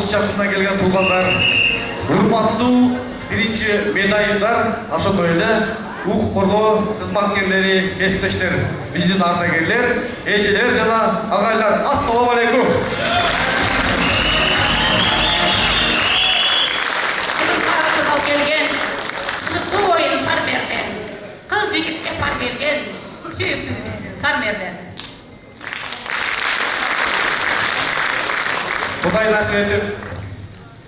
алыс жакындан келген туугандар, урматтуу биринчи медайымдар, ошондой эле укук коргоо кызматкерлери, кесиптештер, биздин ардагерлер, эжелер жана агайлар, ассаламу алейкум. Артыгал келген кызыктуу оюн Сармерден, кыз жигитке пар келген сүйүктүүбүздүн Сармерден. Кудай насип этип,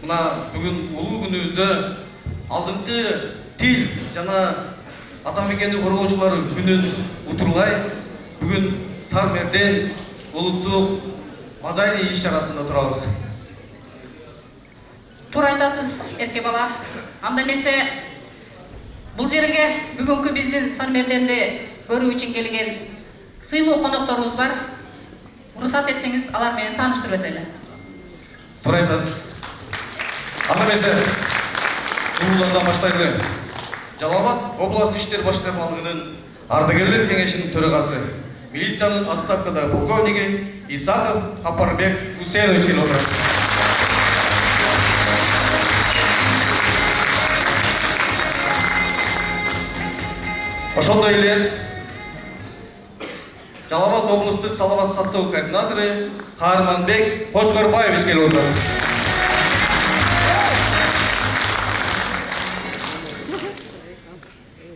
мына бүгүн улуу күнүбүздө алдыңкы тил жана ата мекенди коргоочулар күнүн утурлай, бүгүн Сармерден улуттук маданий иш-чарасында турабыз. Туура айтасыз, эрке бала. Анда эмесе бул жерге бүгүнкү биздин Сармерденди көрүү үчүн келген сыйлуу конокторубуз бар. Уруксат этсеңиз, алар менен тааныштырып өтөлү. Туура айтасыз. Анда эмесе улуулардан баштайлы. Жалал-Абад областық иштер башкармалыгынын ардагерлер кеңешинин төрагасы, милициянын отставкада полковниги Исаков Капарбек Хусейнович келип отурат. Ошондой эле Жалал-Абад облустук саламат сактоо координатору Каарманбек Кочкорбаевич келип отурат.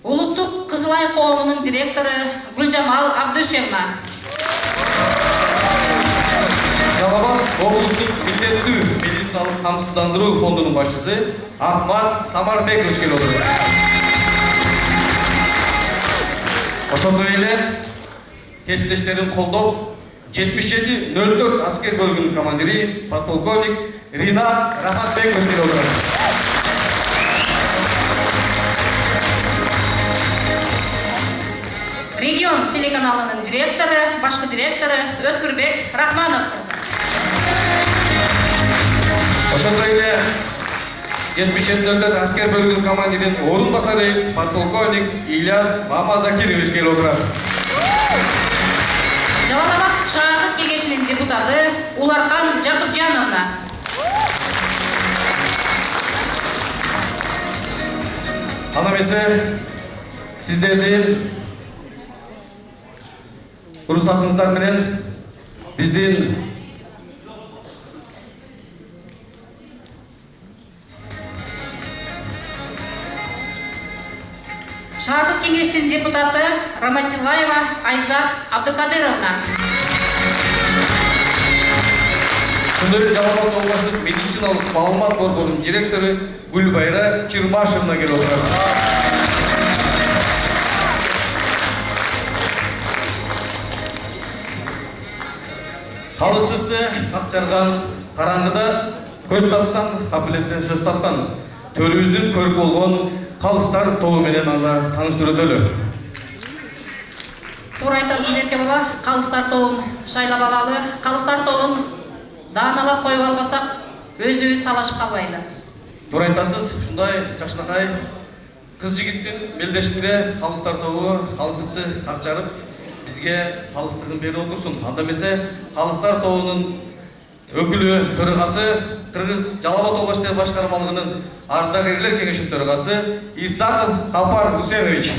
Улуттук Кызылай коомунун директору Гүлжамал Абдышевна. Жалал-Абад облустук милдеттүү медициналык камсыздандыруу фондунун башчысы Ахмат Самарбекович келип отурат. Ошондой эле кесиптештерин колдоп 7704 аскер бөлүгүнүн командири подполковник Ринат Рахатбекович келип отурат. Регион телеканалынын директору, башкы директору Өткүрбек Рахманов мырза. Ошондой эле 7704 аскер бөлүгүнүн командиринин орун басары подполковник Ильяс Мамазакирович келип отурат. Жалал-Абад шаардык кеңешинин депутаты Уларкан Жакыпжановна. Ана эмесе сиздердин уруксатыңыздар менен биздин Шаардык кеңештин депутаты Раматиллаева Айзат Абдыкадыровна. ошондой эле Жалал-Абад областык медициналык маалымат борборунун директору Гүлбайра Чирмашевна келип отурат. Калыстыкты какчарган караңгыда көз тапкан, капилеттен сөз тапкан, төрүбүздүн көрүп болгон калыстар тобу менен анда тааныштырып өтөлү. Туура айтасыз, эрке бала, калыстар тобун шайлап алалы. Калыстар тобун дааналап коюп албасак, өзүбүз талашып калбайлы. Туура айтасыз, ушундай жакшынакай кыз жигиттин белдешинде калыстар тобу калыстыкты какчарып бизге калыстыгын берип отурсун. Анда эмесе калыстар тобунун өкүлү төрагасы Кыргыз Жалал-Абад областык башкармалыгынын ардагерлер кеңешинин төрагасы Исаков Капар Хусейнович.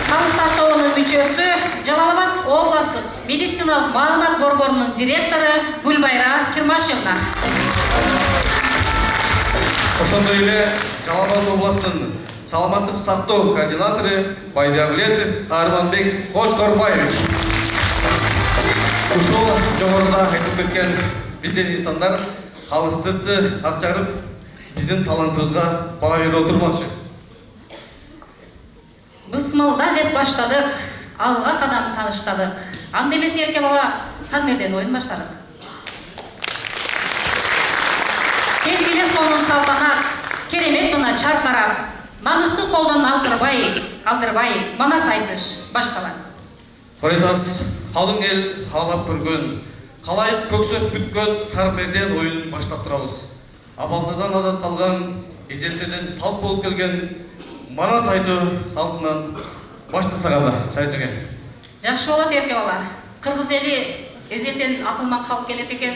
Калыстар тобунун мүчөсү Жалал-Абад областык медициналык маалымат борборунун директору Гүлбайра Чирмашевна. Ошондой эле Жалал-Абад областынын саламаттык сактоо координатору Байдавлетов Каарманбек Кочкорбаевич. Ушул жогоруда айтып кеткен биздин инсандар калыстыкты какчарып биздин талантыбызга баа берип отурмакчы. Бысмылда деп баштадык, алга кадам тааныштадык. Анда эмесе эрке бала Сармерден оюн баштадык. Келгиле сонун салтанат, керемет мына чаркарап, намысты колдон алдырбай, манас айтыш башталат. Коритас, калың эл каалап көргөн, калайык көксөп күткөн Сармерден оюнун баштап турабыз. Абалтадан адат калган, эжелтеден салт болуп келген манас айтуу салтынан баштасак анда, шайчыге. Жакшы болот эрке бала. Кыргыз эли эзелден акылман калып келет экен.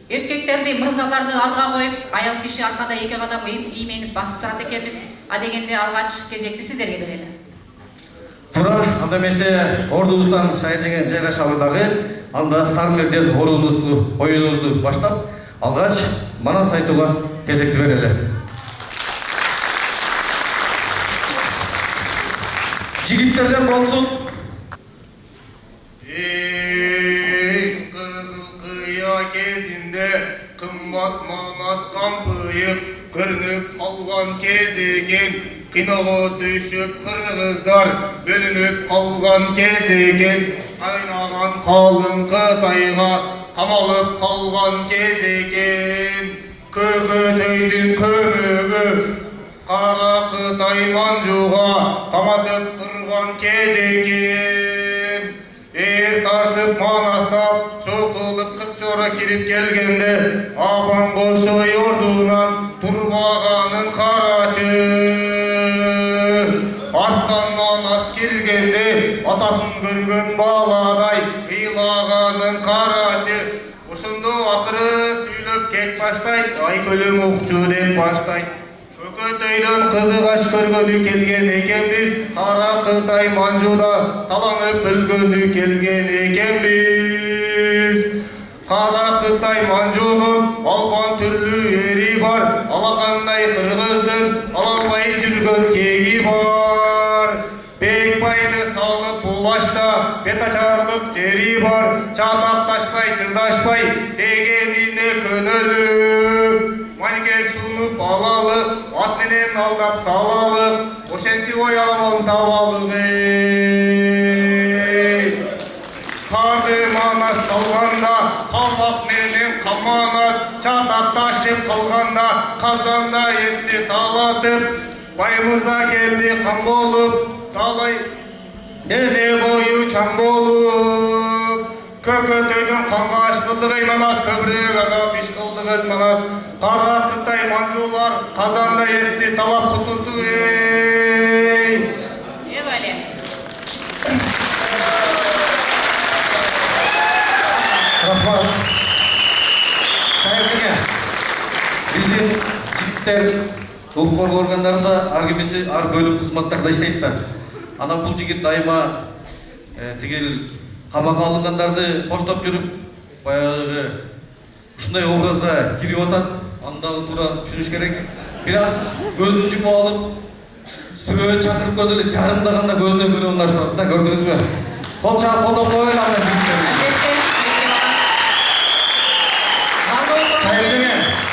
Эркектерди, мырзаларды алдыга коюп, аял киши аркада 2 кадам ийменип басып турат экенбиз. А дегенде алгач кезекти сиздерге берели. Тура, анда эмесе ордубуздан шайжеңе жайгашалы дагы, анда Сармерден орунубузду, оюнубузду баштап, алгач Манас айтууга кезекти берели. Жигиттерден болсун. Кызыл кыя кезинде кымбат Манас кампыйып көрүнүп алган кез экен. Киного түшүп кыргыздар бөлүнүп алган кез экен. Кайнаган калың Кытайга камалып калган кез экен. Көкөтөйдүн көмөгү кара Кытай манжуга каматып турган кез экен. Тартып Манастап чокулуп Кырчора кирип келгенде Апан Кошой ордунан турбаганын карачы. Арттан Манас киргенде атасын көргөн баладай ыйлаганын карачы. Ошондо акыры сүйлөп кет баштайт, ай көлөм окчу деп баштайт. Көкөтөйдөн кызыгаш көргөнү келген экенбиз, кара Кытай манжуда таланып өлгөнү келген экенбиз. Кара Кытай манжунун албан түрлүү ери бар, алакандай кыргыздын алалбай жүргөн кеги бар. Бекбайды салып булашта бет ачарлык жери бар, чатакташпай чырдашпай дегенине көнөлүп. Манекер сунуп алалык, ат менен алдап салалык, ошентип оямон табалык. Карды Манас салганда, калмак менен Каманас чатакташып калганда, казанда этти талатып, байымызда келди кам болуп, талай дене бою чаң болуп. Көкөтөйдүн канга ашкылдыгы Манас, көбүрөөк азап иш кылдыгы Манас. Кара Кытай манжулар казанда этти талап кутурду. Бале. Рахмат. Шайыркеге. Биздин жигиттер укук коргоо органдарында ар кимиси ар бөлүм кызматтарда иштейт да. Анан бул жигит дайыма тигил камакка алынгандарды коштоп жүрүп, баягы ушундай образда кирип атат. Андагы туура түшүнүш керек. Бир аз көзүн жумуп алып, сүрөөн чакырып көрдү эле жарымдаганда көзүнөн көрөм башталат да, көрдүңүзбү? Кол чаап колдоп коелу анда жигиттер.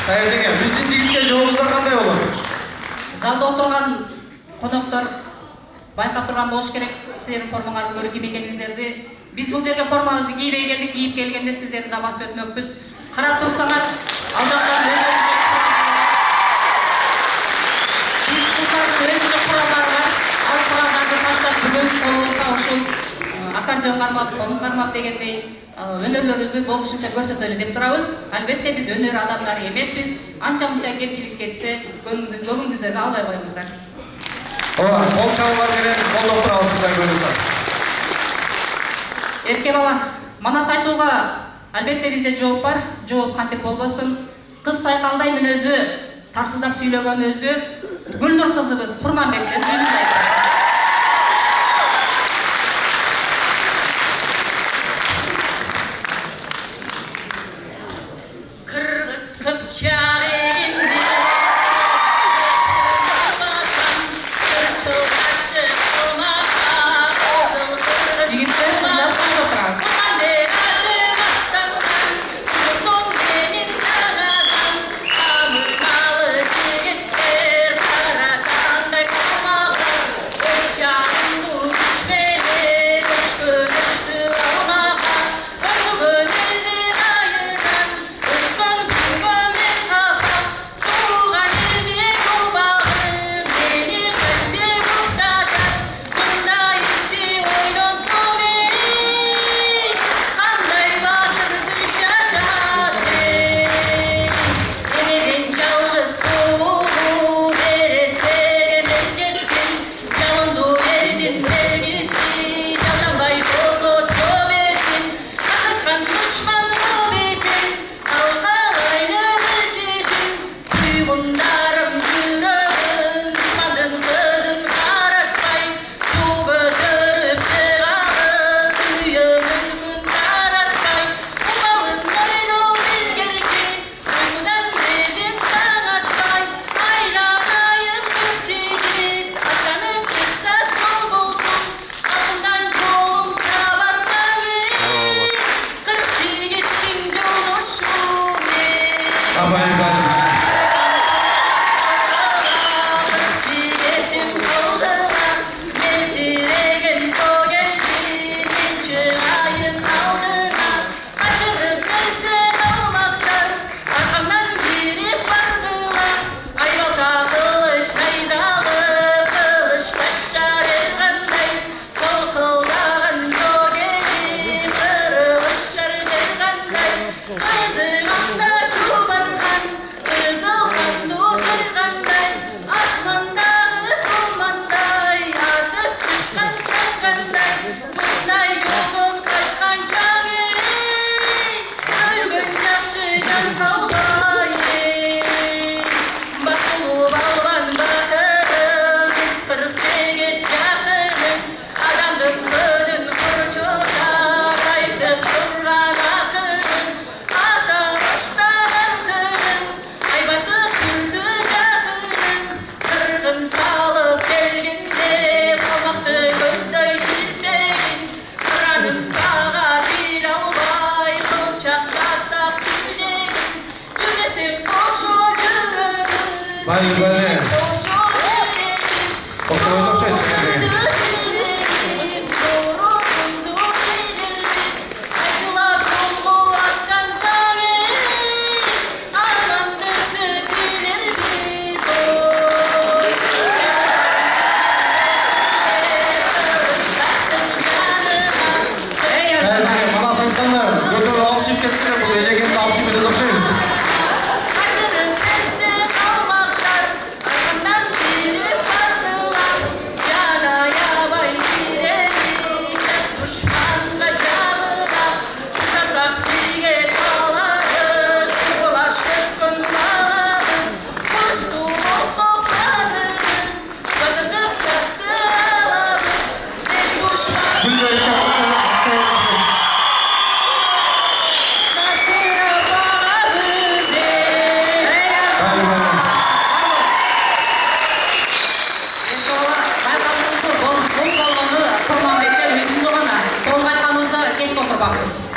Шайыржеңе, биздин жигитке жообуздар кандай болот? Залда отурган коноктор байкап турган болуш керек. Сиздердин формаңарды көрүп ким экениңиздерди. Биз бул жерге формабызды кийбей келдик, кийип келгенде сиздерди да басып өтмөкпүз. Карап турсаңар, ал жактан өздөрүнчө биз кыздардын өзүнчө куралдары бар. Ал куралдарды таштап бүгүн колубузга ушул аккордеон кармап, комуз кармап дегендей өнөрлөрүбүздү болушунча көрсөтөлү деп турабыз. Албетте биз өнөр адамдары эмеспиз. Анча-мунча кемчилик кетсе, көгүнгүздөргө албай коюңуздар. Ооба, кол чабуулар менен колдоп турабыз мындай көрүнсө. Эрке бала, Манас айтууга албетте бизде жооп бар. Жооп кантип болбосун? Кыз сайкалдай мүнөзү, тарсылдап сүйлөгөн өзү Гүлнур кызыбыз Курманбектен өзүн айтабыз. Kırgız Kıpçak elinde Жигиттер, кыздар коштоп турабыз. Абай балым. Жігітім қолдыға мөлтіреген көгелді мен шығайын алдыға қашырып берсең алмақтар арқамнан беріп барғыла айбалта қылыш найзалы қылыштас жарылғандай қолқылдаған көгелі қырылыш жарылғандай қызығанда чубанған қызыл қанды отырғандай асмандағы тұмандай атып шыққан шаңғандай мұндай жолдан қашқанша өлген жақсы жан қалмай бақ болып алған батырым бес қырық жігіт жақыным адамдың күнін құрчотап айтып тұрған ақыным ата баштаған тыным айбаты сүрді жақыным қырғын салып келгенде қалмақты көздай шілтеген қыраным саға бел албай қылшақтасақ билеген жүрмесек қошу жүріміз Бай балым. қошу жүреміз Oturun okşayın. Bana sayıklanlar. Götür alıp çıkıp getirin. Bu ecekeni de alıp çıkıp getirin. Okşayınız.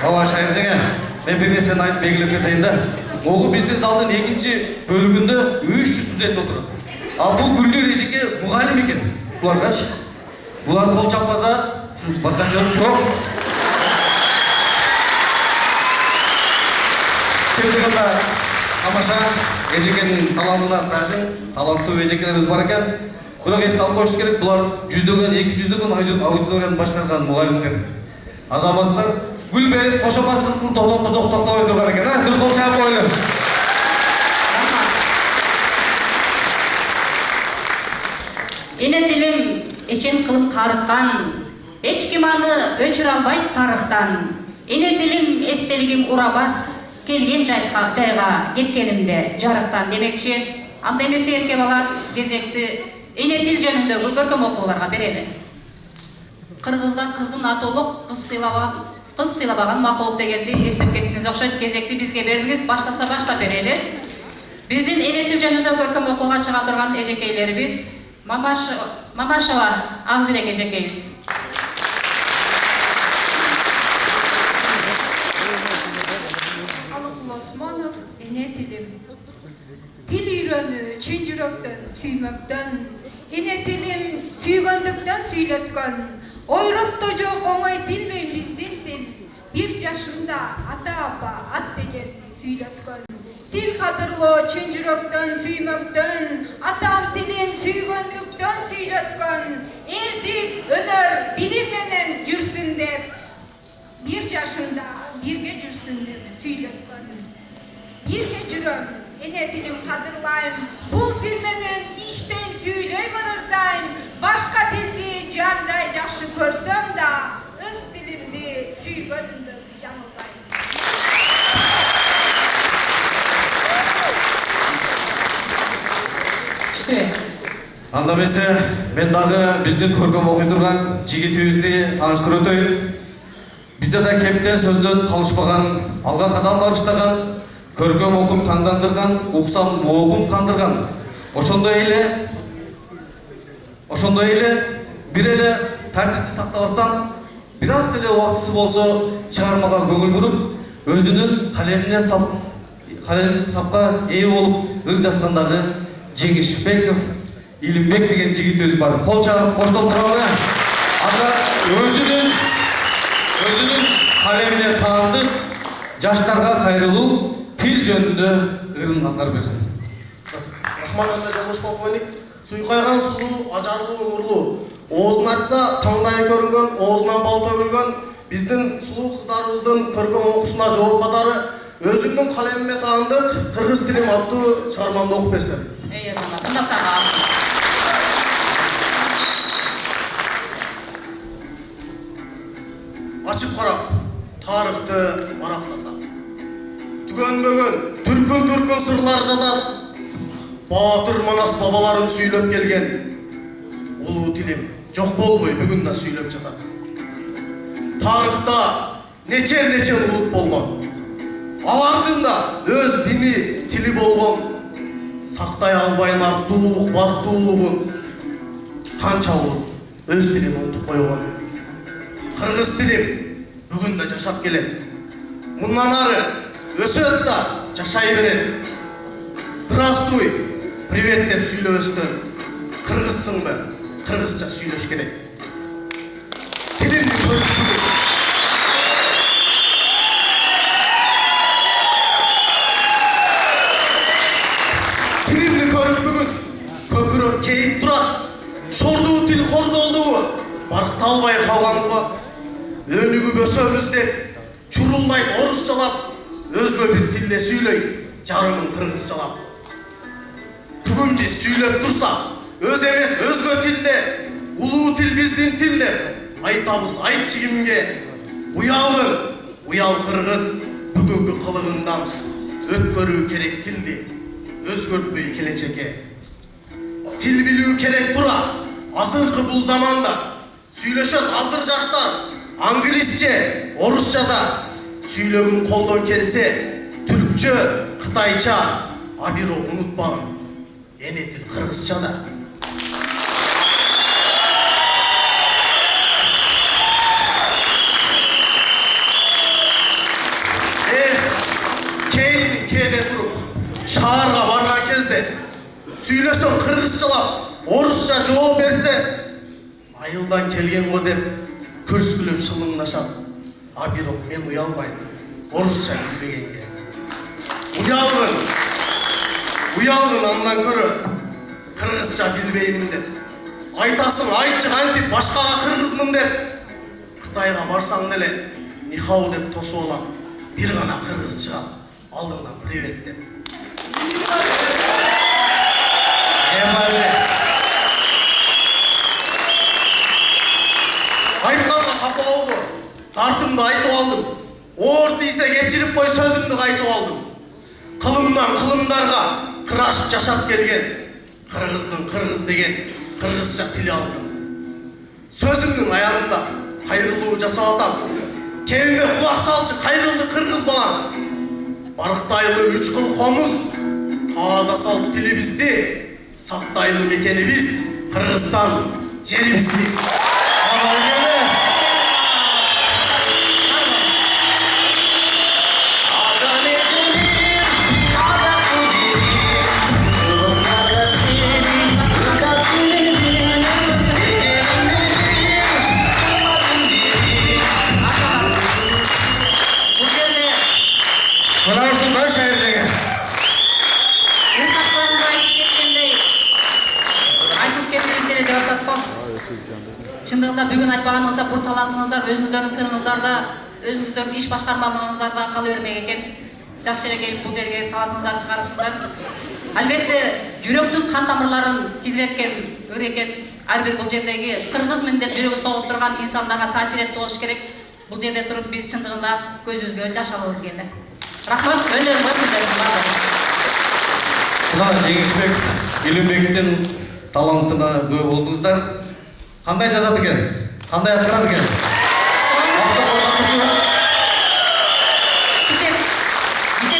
Ава шайыржаңа, мен бір нәрсені айтып белгілеп кетейін да. Оғы біздің залдың екінші бөлігінде 300 студент отыр. Ал бұл Гүлдер ежеке мұғалім екен. Бұлар қаш? Бұлар қол чаппаса, батсақ жоқ. Чемдігімді тамаша ежекенің талантына тәсің, талантты ежекелеріміз бар екен. Бірақ еске алып қойшы керек, бұлар 200-деген аудиторияны башқарған мұғалімдер. Азаматтар гүл беріп қошаматшылықтың тоқтап отырған екен, бір қол шағып қойылы. Эне тилим эчен кылым карыткан, эч ким аны өчүрө албайт тарыхтан. Эне тилим эстелигим урабас, келген жайга кеткенимде жарыктан демекчи. Анда эмесе эрке бала кезекти эне тил жөнүндөгү көркөм окууларга берели. Кыргызда кыздын аты улук, кыз сыйлабаган макулук дегенди эстеп кеттиңиз окшойт. Кезекти бизге бериңиз, баштаса баштап берели. Биздин эне тил жөнүндө көркөм окууга чыга турган эжекейлерибиз Мамашева Агзирек эжекейбиз. Алыкул Осмонов, эне тилим. Тил үйрөнүү чын жүрөктөн, сүймөктөн, эне тилим сүйгөндүктөн сүйлөткөн. Ойротто жок оңой тилбейм биздин тил. 1 жашында ата-апа ат дегенди сүйлөткөн. Тил кадырлоо чын жүрөктөн, сүймөктөн, атам тилин сүйгөндүктөн сүйлөткөн. Элдик, өнөр, билим менен жүрсүн деп 1 жашында бирге жүрсүн деп сүйлөткөн. Бирге жүрөм, эне тилим кадырлайм. Бул тил менен иштейм, сүйлөйм, ырдайм. Башка тилди жандай жакшы көрсөм да, өз тилимди сүйгөнүмдө жаңылбайм. Анда месе, мен дагы биздин көркөм окуй турган жигитибизди тааныштырып өтөйбүз. Бизде да кептен сөздөн калышпаган, алга кадам барыштаган, көркөм окум таңдандырган, уксам окум кандырган. Ошондой эле бир эле тартипти сактабастан, бир аз эле убактысы болсо чыгармага көңүл буруп, өзүнүн калем сапка ээ болуп ыр жазгандагы Жеңишбеков Илимбек деген жигитибиз бар. Кол чагып коштоп туралы. Ага өзүнүн калемине таандык жаштарга кайрылуу тил жөнүндө ырын аткарып берсин. Рахмат анда Жолдош полковник. Суйкайган сулуу, ажарлуу, нурлуу. Оозун ачса, таңдайы көрүнгөн, оозунан бал төгүлгөн биздин сулуу кыздарыбыздын көркөм окуусуна жооп катары өзүмдүн калемиме таандык кыргыз тилим аттуу чыгармамды окуп берсем. Эй азамат, тыңдасаңа. Ачып карап, тарыхты барактасак. Түгөнбөгөн түркүн сырлар жатат. Батыр Манас бабаларым сүйлөп келген. Улуу тилим жок болбой бүгүн да сүйлөп жатат. Тарыхта нече улут болгон. Алардын да өз дини, тили болгон. Сактай албайын артуулук, бартуулугун. Канча улут өз тилин унутуп койгон. Кыргыз тилим бүгүн да жашап келет. Мындан ары өсөт да жашай берет. Здравствуй, привет деп сүйлөбөстөн кыргызсыңбы? Кыргызча сүйлөш керек. Тилимди көрүп бүгүн. Тилимди көрүп бүгүн көкүрөк кейип турат. Шордуу тил кордолдубу? Баркталбай калганбы? Өнүгүп өсөбүз деп чурулдайт орусчалап, өзгө бир тилде сүйлөйт, жарымын кыргызчалап. Бүгүн биз сүйлөп турсак, өз эмес өзгө тилде, улуу тил биздин тил деп айтабыз айтчы кимге? Уялгын, уял кыргыз бүгүнкү кылыгыңдан өткөрүү керек тилди, өзгөртпөй келечекке. Тил билүү керек тура, азыркы бул заманда сүйлөшөт азыр жаштар, англисче, орусчада. Сүйлөгүн колдон келсе, түркчө, кытайча, а бирок унутпагын, эне тил кыргызча да. Кейин кээде туруп, шаарга барган кезде сүйлөсөң кыргызчалап, орусча жооп берсе, айылдан келген го деп көрсүкүлүп шылыңдашат. А бирок мен уялбайм, орусча билбегенге. Уялгын андан көрө кыргызча билбеймин деп. Айтасың айтчы кантип башкага кыргызмын деп. Кытайга барсаң деле нихау деп тосуп алам. Бир гана кыргыз чыгат, алдыңдан привет деп. Айтканга капа болбо. Тартымды айтып алдым. Оор тийсе кечирип кой, сөзүмдү кайтып алдым. Кылымдан кылымдарга кырашып жашап келген кыргыздын кыргыз деген кыргызча тили алдым. Сөзүмдүн аягында кайрылуу жасап атам. Кемиме кулак салчы кайрылды кыргыз балам. Барктайлы 3 кыл комуз, каада сал тилибизди, сактайлы мекенибиз Кыргызстан жерибизди. Чындыгында бүгүн айтпаганыңызда бул талантыңыздар, өзүңүздөрдүн сырыңыздарда, өзүңүздөрдүн иш башкармаларыңыздарда кала бермек экен. Жакшы эле келип бул жерге талантыңыздарды чыгарыпсыздар. Албетте жүрөктүн кан тамырларын титиреткен өрекет ар бир бул жердеги кыргызмын деп жүрөгү согуп турган инсандарга таасир этип болуш керек. Бул жерде туруп биз чындыгында көзүбүзгө жаш алабыз келди. Рахмат, өнөрүңөр күндөсүн баардыгы. Мына Жеңишбек Илимбектин талантына күбө болдуңуздар. Кандай жазат экен? Кандай аткарат экен? Китеп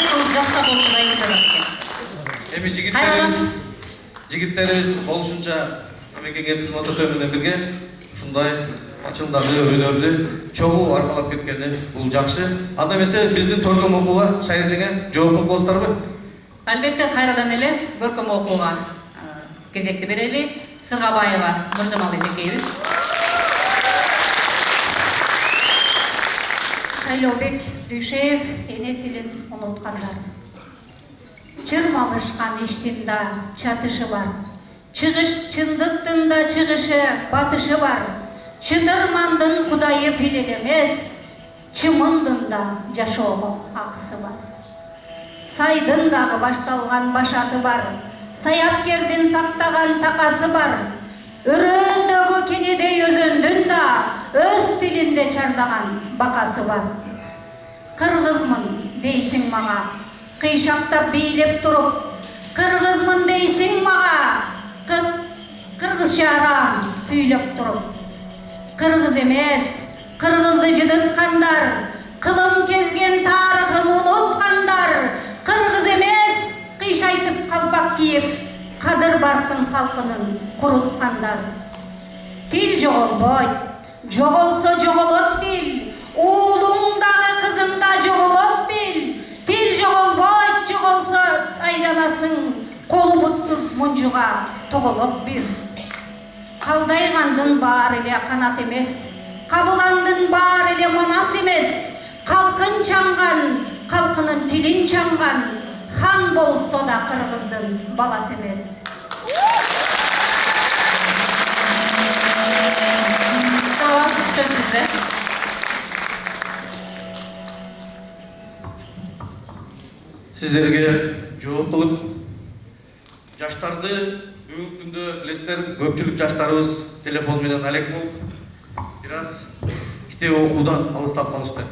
кылып жазса болчудай жазат экен. Эми жигиттерибиз болушунча мекенге кызмат өтөө менен бирге ушундай ачылдагы өнөрдү чогуу аркалап кеткени бул жакшы. Анда эмесе биздин көркөм окууга Шайыр эжеге жооп болосуздарбы? Албетте кайрадан эле көркөм окууга кезекти берели. Сыргабаева Нуржамал эжекейбиз. Шайлообек Дүйшеев эне тилин унуткандар. Чырмалышкан иштин да чатышы бар. Чындыктын да чыгышы, батышы бар. Чыдырмандын кудайы пил эмес, чымындын да жашоого акысы бар. Сайдын дагы башталган башаты бар. Саяпкердин сактаган такасы бар. Өрөөндөгү кенедей өзөндүн да өз тилинде чардаган бакасы бар. Кыргызмын дейсиң мага, кыйшактап бийлеп туруп. Кыргызмын дейсиң мага, кыргызча арам сүйлөп туруп. Кыргыз эмес, кыргызды жыдыткандар, кылым кезген тарыхын унуткандар. Кыргыз эмес, кыйшайтып калпак кийип, кадыр баркын калкынын куруткандар. Тил жоголбойт, жоголсо жоголот тил. Уулуң дагы кызың да жоголот бил. Тил жоголбойт, жоголсо айланасың, колу бутсуз мунжуга тоголот бир. Калдайгандын баары эле канат эмес, кабыландын баары эле манас эмес. Калкын чаңган, калкынын тилин чаңган, хан болсо да кыргыздын баласы эмес. Tamam, söz sizde. Сиздерге жооп кылып, жаштарды бүгүнкү күндө билесиздер, көпчүлүк жаштарыбыз телефон менен алек болуп, бир аз китеп окуудан алыстап калышты.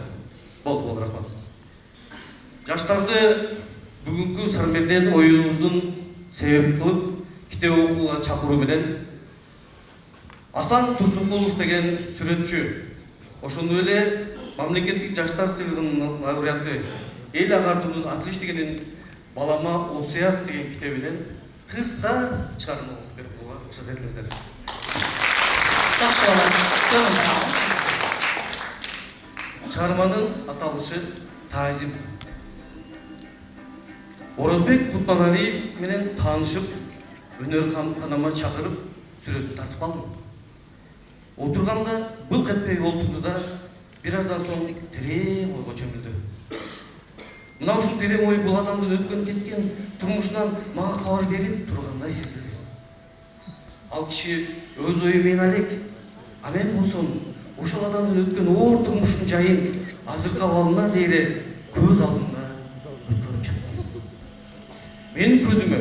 Болду, рахмат. Жаштарды бүгүнкү Сармерден оюнубуздун себеп кылып, китеп окууга чакыруу менен Асан Турсункулов деген сүрөтчү, ошондой эле мамлекеттик жаштар сыйлыгынын лауреаты Эл Агартууның отличнигинин балама осуят деген китебинен кыска чыгарма окуп берүүгө уруксат этиңиздер. Жакшы болот. Көңүл ал. Чыгарманын аталышы Тазим. Орозбек Кутманалиев менен таанышып, өнөр канама чакырып, сүрөтүн тартып калдым. Отурганда былк этпей олтурду да, бир аздан соң терең ойго чөмүлдү. Мына ушул терең ой бул адамдын өткөн кеткен турмушунан мага кабар берип тургандай сезилди. Ал киши өз ою менен алек, а мен болсом ошол адамдын өткөн оор турмушунун жайын азыркы абалына дейре көз алдымда өткөрүп жаттым. Менин көзүмө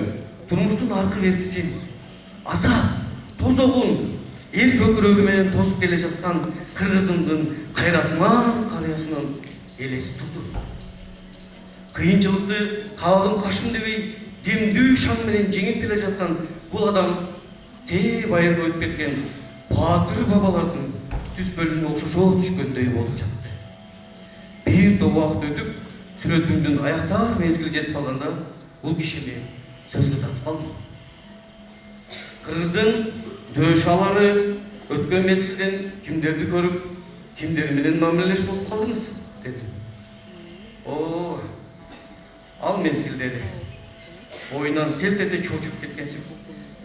турмуштун аркы бергисин, азап, тозогун, эл көкүрөгү менен тосуп келе жаткан кыргызымдын кайратман карыясынын элеси турду. Кыйынчылыкты кабагым кашым дебей, демдүү шаң менен жеңип келе жаткан бул адам тээ байырга өтүп кеткен баатыр бабалардын түспөлүнө окшошо түшкөндөй болуп жатты. Бир топ убакыт өтүп, сүрөтүмдүн аяктар мезгили жетип калганда, бул кишини сөзгө тартып калдым. Кыргыздын дөшалары өткөн мезгилден кимдерди көрүп, кимдер менен мамилелеш болуп калдыңыз деди. О, ал мезгил деди. Ойынан селт эте чочуп кеткенсиң.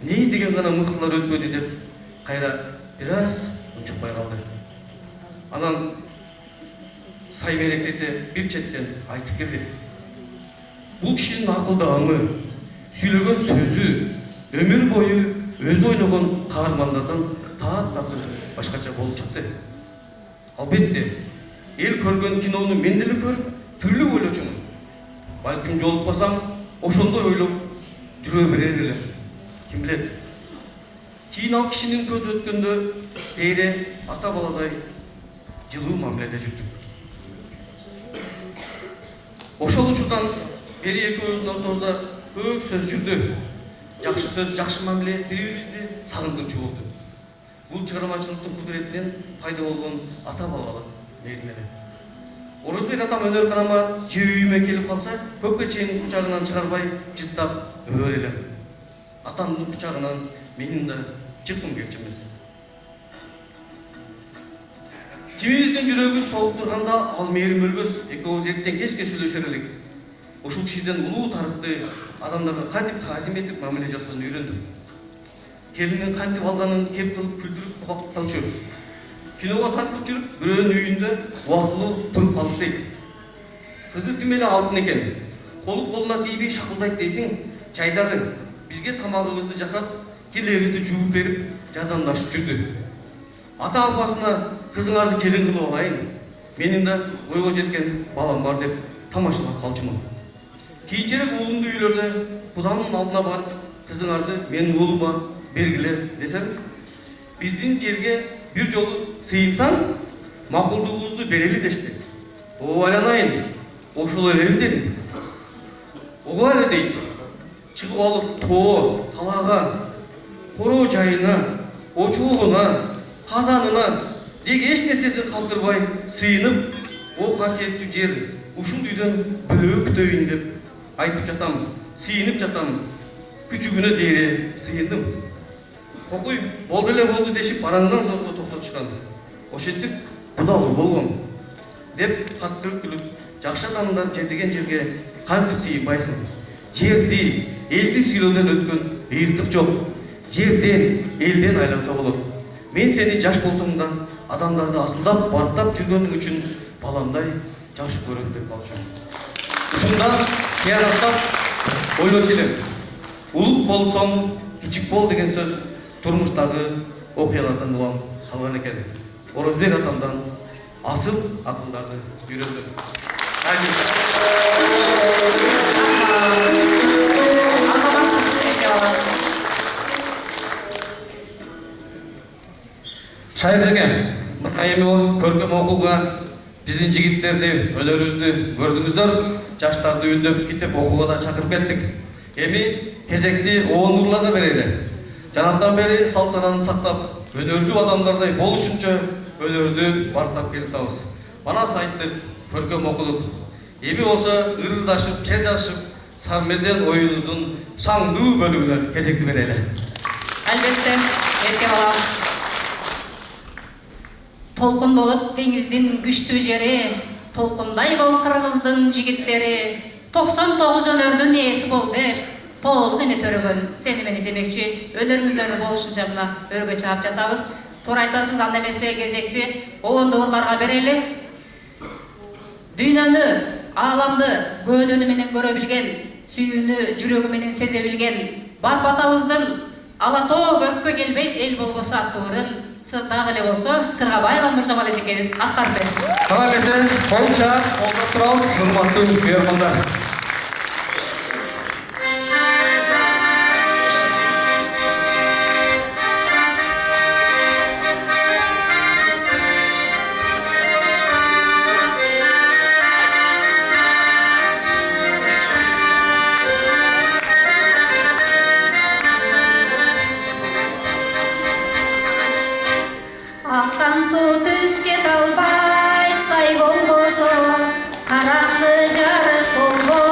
Не деген гана мыктылар өтпөдү деп, кайра бир аз унчукпай калды. Анан сай меректете бир четтен айтып келди. Бул кишинин акылдамы, сүйлөгөн сөзү, өмүр бою өзү ойногон каармандардан таап-татып башкача болуп чыкты. Албетте, эл көргөн кинону мен деле көрүп, түрлүү ойлочумун. Балким жолукпасам, ошондой ойлоп жүрө берер элем. Ким билет? Кийин ал кишинин көзү өткөндө дейре ата баладай жылуу мамиледе жүрдүк. Ошол учурдан бери экөөбүздүн ортобузда көп сөз жүрдү. Жакшы сөз, жакшы мамиле бири-бирибизди сагындырчу болду. Бул чыгармачылыктын кудуретинен пайда болгон ата балалык мээрим эле. Орозбек атам өнөр канама же үйүмө келип калса, көпкө чейин кучагынан чыгарбай жыттап өбөр элем. Атамдын кучагынан менин да чыккым келчү эмес. Кимибиздин жүрөгү согуп турганда ал мээрим өлбөс. Экөөбүз эртең кечке сүйлөшөр элек. Ушул кишиден улуу тарыхты адамдарга кантип таазим этип мамиле жасоону үйрөндүм. Келиндин кантип алганын кеп кылып күлдүрүп кубакталчу. Киного тартылып жүрүп, бирөөнүн үйүндө убактылуу туруп калдык дейт. Кызы тим эле алтын экен. Колу колуна тийбей шакылдайт дейсиң, чайдагы бизге тамагыбызды жасап, кирлерибизди жууп берип, жардамдашып жүрдү. Ата апасына кызыңарды келин кылып алайын, менин да ойго жеткен балам бар деп тамашалап калчумун. Кийинчерээк уулумду үйлөрдө Кудамдын алдына барып, кызыңарды менин уулума бергиле десем, биздин жерге бир жолу сыйынсаң, макулдугубузду берели дешти. О, айланайын, ошол элеби дедим. Ого эле дейт. Чыгып алып тоо, талаага, короо жайына, очогуна, казанына, деги эч нерсесин калтырбай сыйынып, о касиеттүү жер, ушул үйдөн бөлөп күтөйүн деп айтып жатам, сыйынып жатам, күчүгүнө дейре сыйындым. Кокуй болду эле болду дешип бараңдан зорго токтотушкан. Ошентип кудалуу болгом деп каттырып күлүп, жакшы адамдар жетеген жерге кантип сыйынбайсың? Жерди, элди сыйлоодон өткөн ыйыртык жок. Жерден, элден айланса болот. Мен сени жаш болсоң да адамдарды асылдап, бартап жүргөнүң үчүн баламдай жакшы көрөм деп калчу. Ушундан кыянаттап ойлочу элем. Улук болсоң, кичик бол деген сөз турмуштагы окуялардан улам калган экен. Орозбек атамдан асыл акылдарды үйрөндүм. Азаматсыз эке бала. Шайыржеге, эми көркөм окууга биздин жигиттерди, өнөрүбүздү көрдүңүздөр, жаштарды үндөп китеп окууга да чакырып кеттик. Эми кезекти оонурларга берели. Жанаттан бери салт сананы сактап, өнөрдүү адамдардай болушунча өнөрдү бартап келатабыз. Манас айттык, көркөм окудук. Эми болсо ырырдашып, чер жашып, Сармерден оюнубуздун шаңдуу бөлүгүнө кезекти берели. Албетте, эрке бала. Толкун болот деңиздин күчтүү жери, толкундай бол кыргыздын жигиттери, 99 өнөрдүн ээси бол деп, толук эне төрөгөн. Сени мени демекчи, өнөрүңүздөрдү болушунча мына өргө чаап жатабыз. Туура айтасыз, анда эмесе кезекти оондууларга берели. Дүйнөнү, ааламды көөдөнү менен көрө билген, сүйүүнү жүрөгү менен сезе билген, бат батабыздын ала тоо көккө келбейт эл болбосо аттуу ырын, дагы эле болсо Сыргабаева Нуржамал эжекебиз аткарып берсин. Ана эмесе кол чаап, колдоп турабыз, урматтуу көрөрмандар. Аккан суу түзгө талбайт, сай болбосо, караңгы жарык болбойт.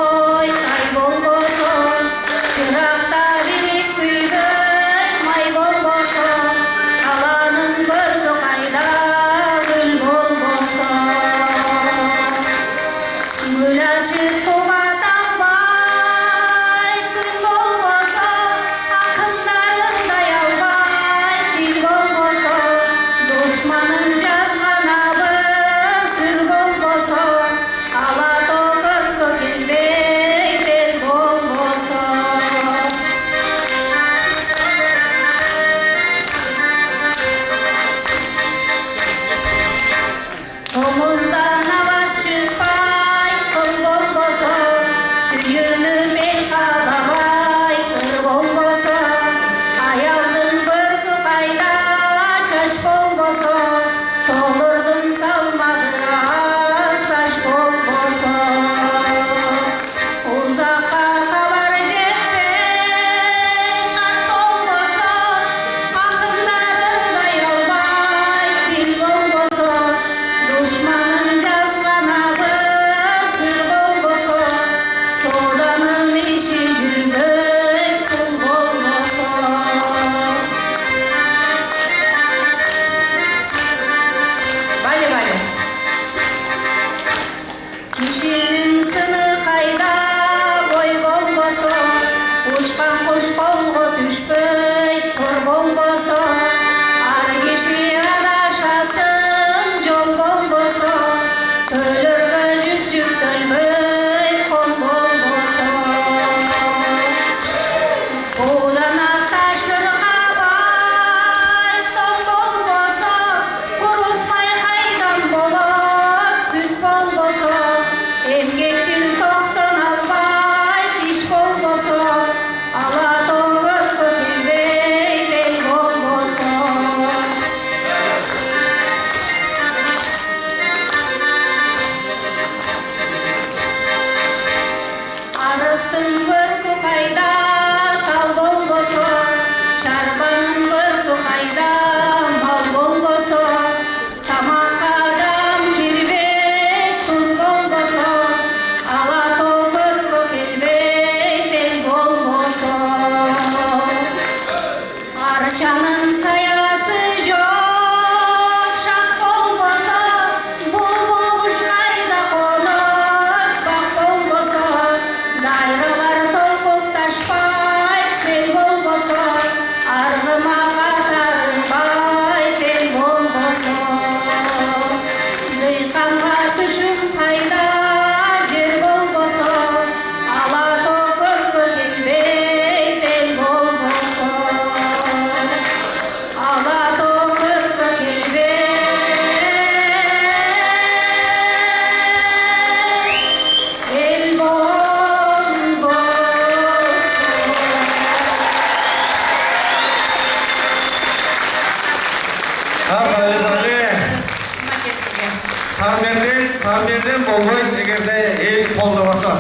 Санберден болбойт эгерде эл колдобосо.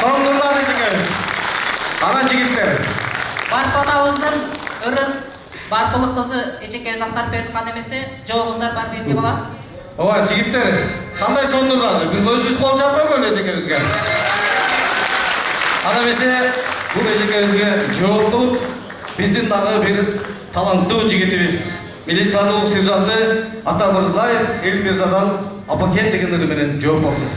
Сондурлар эжекебиз. Ана жигиттер. Барып атабыздын өрөн барпылык кызы эжекебиз аткарып берип кан эмесе, жоогуңуздар бар берди бала. Ооба, жигиттер. Кандай сондурлар? Биз өзүбүз кол чаппайбы эжекебизге? Ана эмесе, бул эжекебизге жооп кылып, биздин дагы бир таланттуу жигитибиз. Милициянын сержанты Атамырзаев Элмирзадан Апакен деген ыры менен жооп болсун.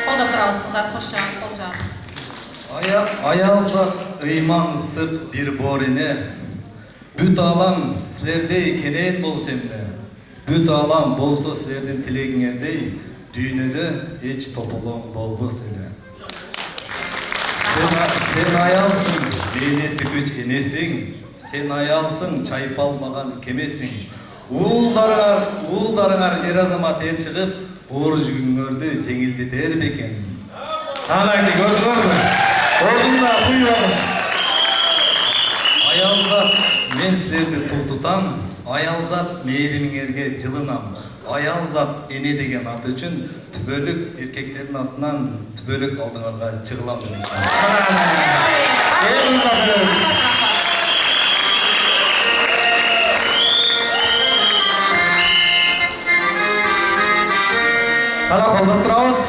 Колдоп турабыз кыздар, кош жаап, кол жаап. Аялзат ыймаң ысып бир борине, бүт алам силердей кенен болсо эмне, бүт алам болсо силердин тилегиңердей, дүйнөдө эч тополоң болбос эле. Сен аялсың, мээнетти күч энесиң, сен аялсың, чайпалмаган кемесиң. Уулдарыңар эр азамат эр чыгып, оор жүгүңөрдү жеңилдетер бекен. Анакей, көрдүңөрбү? Ордунда куйбадым. Аялзат, мен силерди тутам, аялзат мээримиңерге жылынам. Аялзат эне деген ат үчүн түбөлүк эркектердин атынан түбөлүк алдыңарга чыгылам деген. Ана колдоп турабыз.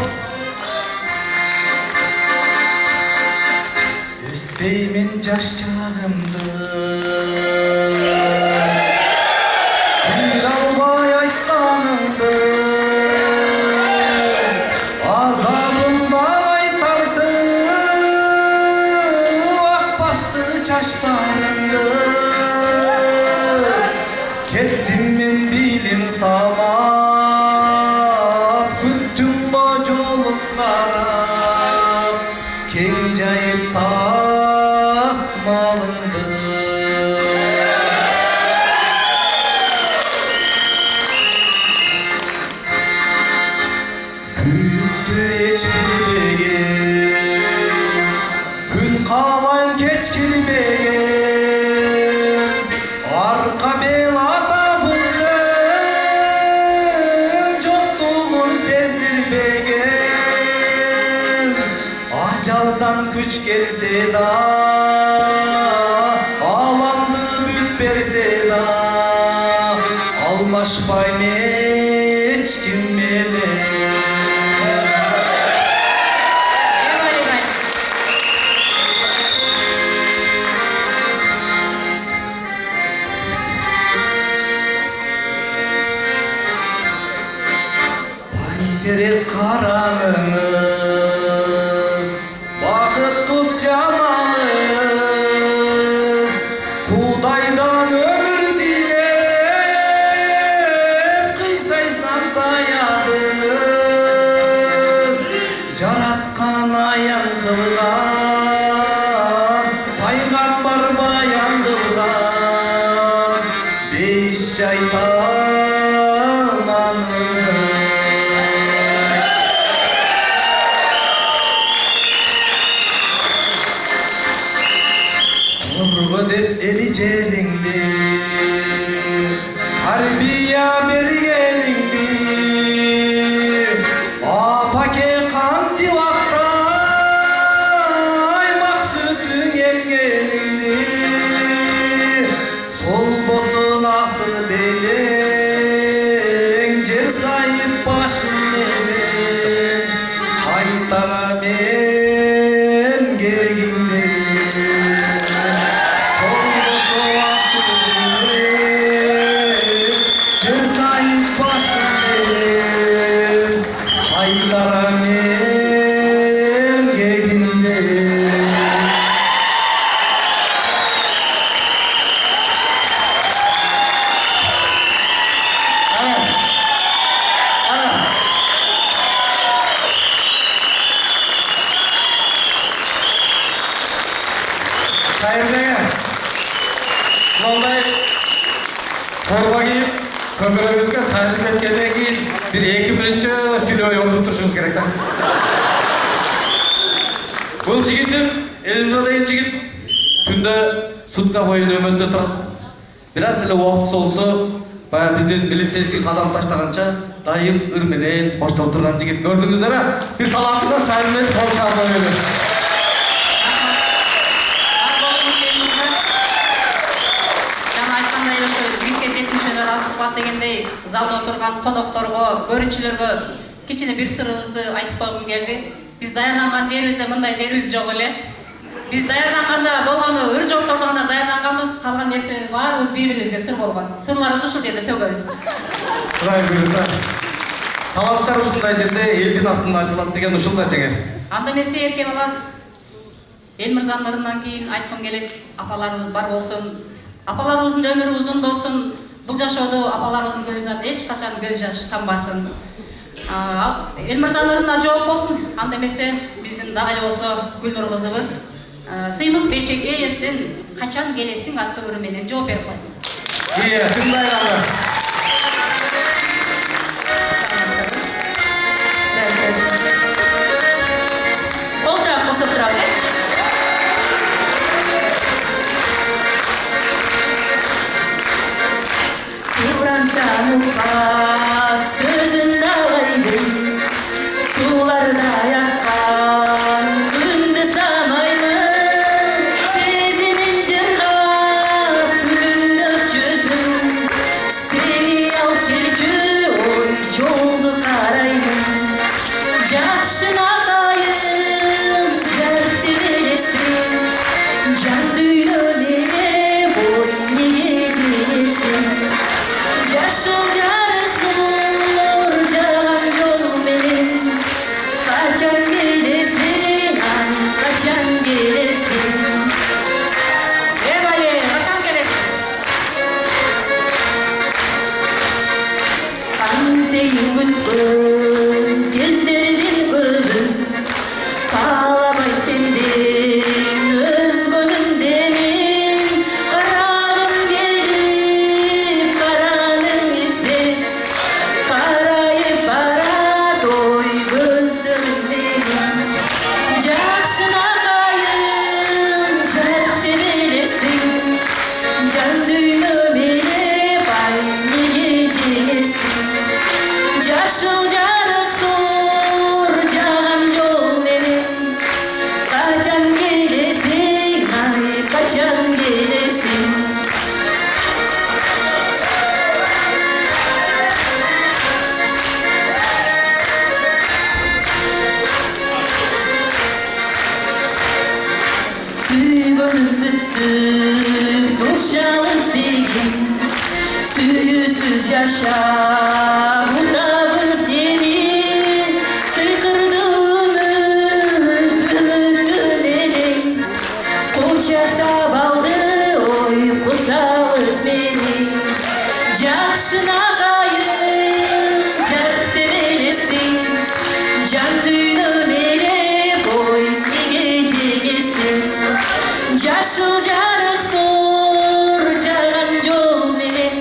Эстеймен жаш чагымды, тил албай айтканыңды, азабымдан айтарды, ак басты чачтарыңды. Кеттим мен билим самат, күттүм ба жолун карап, кең жайып тас малыңды. Күйүктү эч билбеген, күн калан кеч келбеген, арка бел атабыздын жоктугун сездирбеген. Ажалдан күч келсе да, аламды бүт берсе да, алмашпайм эч ким менен. Керек караңыз, бакыт кут жамалыңыз, Кудайдан өмүр тилеп, кыйсайсан таядыңыз. Жараткан аян кылган, пайгамбар баян кылган, 5 шайтан анын. Korgo dep eli jeringdi, tarbiya bergeningdi, apake kanti vaktay maksudun emgeningdi. Sol bosun asıl beleng, jer sayıp başın menen, kaytara men gergingdi. Кайыржаңа, мындай торба кийип, көмөрөбүзгө тазим эткенден кийин бир 2 мүнөтчө сүйлөбөй отуруп турушуңуз керек да. Бул жигитим, Элмирза деген жигит, түндө сутка бою нөмөттө турат. Бираз эле убакыт болсо, баягы биздин милицейский кадам таштаганча дайым ыр менен коштоп турган жигит көрдүңүздөр а? Бир талантына таанмет кол чаап коелу. Жана айткандай ошо жигитке жетимишөөнөр азык кылат дегендей залда отурган конокторго, көрүүчүлөргө кичине бир сырыбызды айтып койгум келди. Биз даярданган жерибизде мындай жерибиз жок эле. Биз даярданганда болгону ыр жоокторду гана даярданганбыз, калган нерселерибиз баарыбыз бири-бирибизге сыр болгон. Сырларыбызды ушул жерде төгөбүз. Кудай буйруса. Таланттар ушундай жерде элдин астында ачылат деген ушул да жеңе. Анда эмесе эрке бала эл мырзанын ырынан кийин айткым келет, апаларыбыз бар болсун, апаларыбыздын өмүрү узун болсун, бул жашоодо апаларыбыздын көзүнөн эч качан көз жаш тамбасын. Эл мырзанын ырына жооп болсун, анда эмесе биздин дагы эле болсо Гүлнур кызыбыз Сыймык Бешекеевдин качан келесиң аттуу ыры менен жооп берип койсун. Тыңдайлы. Кол жаап кошуп турабыз, Суранса сөзүн алайын, сууларда яккан күндү санаймын, сезимин жыргап күлүмдөп жүзүм, сени алып келчү ой жолду караймын, жакшынакайым жарыкты белесиң, жан дүйнө мене бой неге желесиң, жашыл жарык нур жаган жол менен качан келесиң, ай качан келесиң. Эбай, качан келесиң? Кантейин күткөн кездердин көбү, каалабай сенден өзгөнүн демин, карагым келип караның издеп, карайып барат ой көздөрүм менен, жакшынакайым жарыкты белесиң, жан дүйнө мене бай неге желесиң, жашыл жарык нур жаган жол менен качан келесиң, ай качан келесиң. Сүйгөнүм бүттү бошалып деген, сүйүүсүз жашап утабыз дедим, сыйкырды үмүт элең, кучактап алды ой кусалып мени, жакшынакайым жарыкты белесиң, жан дүйнө мене бой неге желесиң, жашыл жарык нур жаган жол менен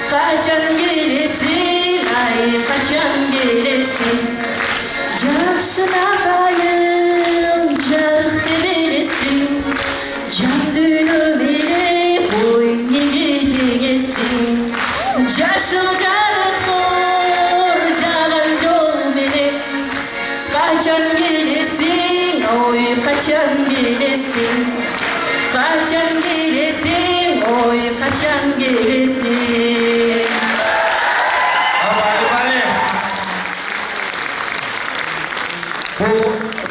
качан келесиң, ай качан келесиң, жакшынакайым жарыкты белесиң, жан дүйнө мене бой неге желесиң, жашыл жарык нур жаган жол менен качан келесиң, ой качан келесиң, качан келесиң, ой качан келесиң. Абай. Бул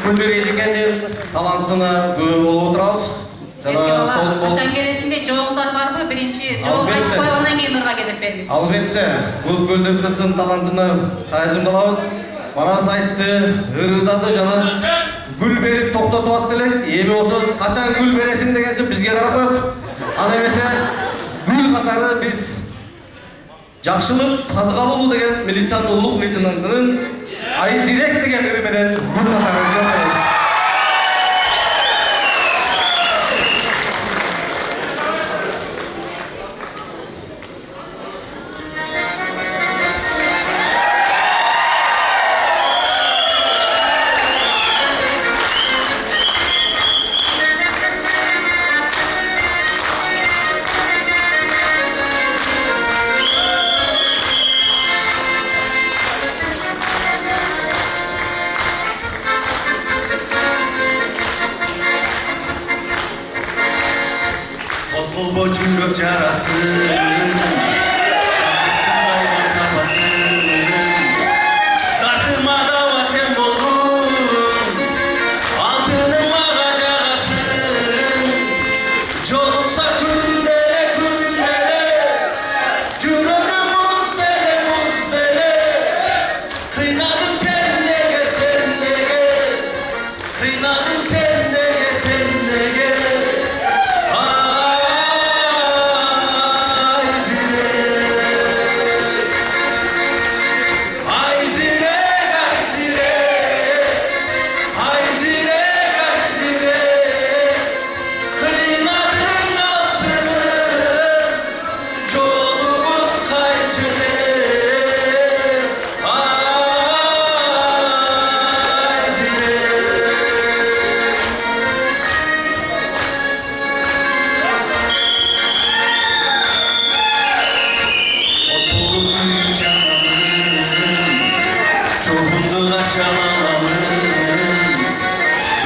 Гүлнур эжекенин талантына күбө болуп отурабыз. Эрке бала, качан келесиң дейт, жоогуңуздар барбы? Биринчи жоог айтып койгондон кийин ырга кезек беребиз. Албетте, бул Гүлнур кыздын талантына таазим кылабыз. Манас айтты, ырдады жана гүл берип токтотуп атты элек. Эми болсо качан гүл бересиң дегенче бизге карап коет. Анда эмесе гүл катары биз Жакшылык Садыкалуулу деген милициянын улук лейтенантынын Айзирек деген ыры менен гүл катары жооп. bo жүрек жарасын Қасындай бол табасын Тартыма дауа сен болдың Алтының маға жағасын Жолықса күнделе Жүрегім мұз беле Қинадың sen неге Қинадың sen неге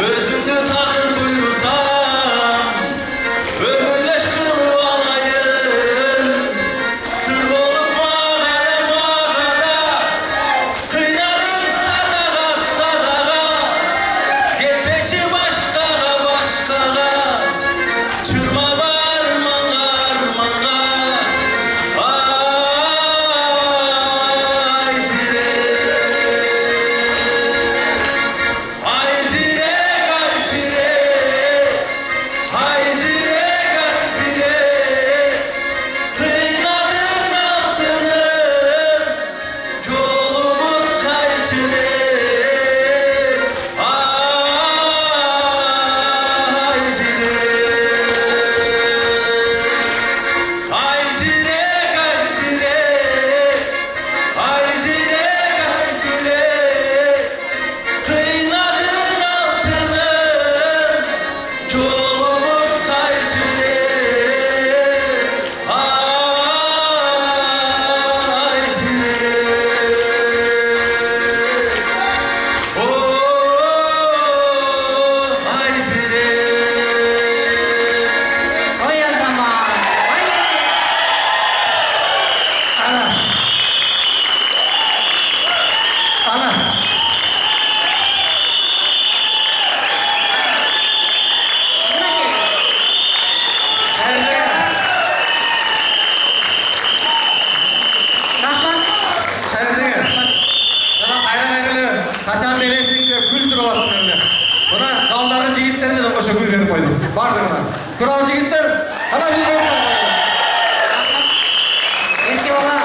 Özünde takır buyursam Ömürleş kılıp alayım Sır olup mağara Kıynadım sadağa Gitmeci başkağa Çırma varmağa Ay zire Ой Азамат, ой. Ana. Мынакей. Рахмат. Шайынжыңы. Жана кайра-кайрылы качан бересиң деп гүл сурап атты эмне. Мына залдагы жигиттерге да ошо гүл берип койдум. Бардыгына. Туралы жигиттер, ана бир Эрке бала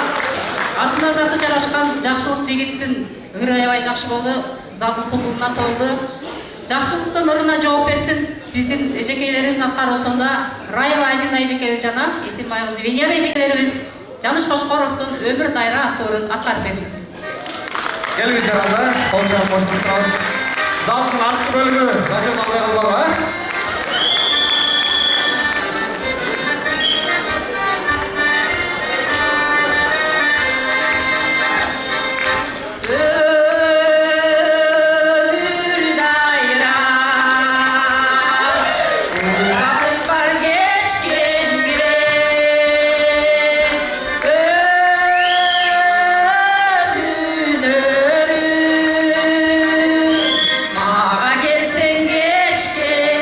атына заты жарашкан жакшылык жигиттин ыры аябай жакшы болду. Залдын кулдугуна тойлду. Жакшылыктын ырына жооп берсин. Биздин эжекейлерибиздин аткаруусунда Раева Адина эжекебиз жана Исимбай кызы Венера эжекелерибиз Жаныш Кошкоровдун өмүр дайра аттоорун аткарып беришти. Келиңиздер анда, кол чабып коштуп турабыз. Залдын арткы бөлүгү зачет албай калбагыла, Ömür dayra Vakit var geçkenge Ötün ölüm Mağa gelsen geçken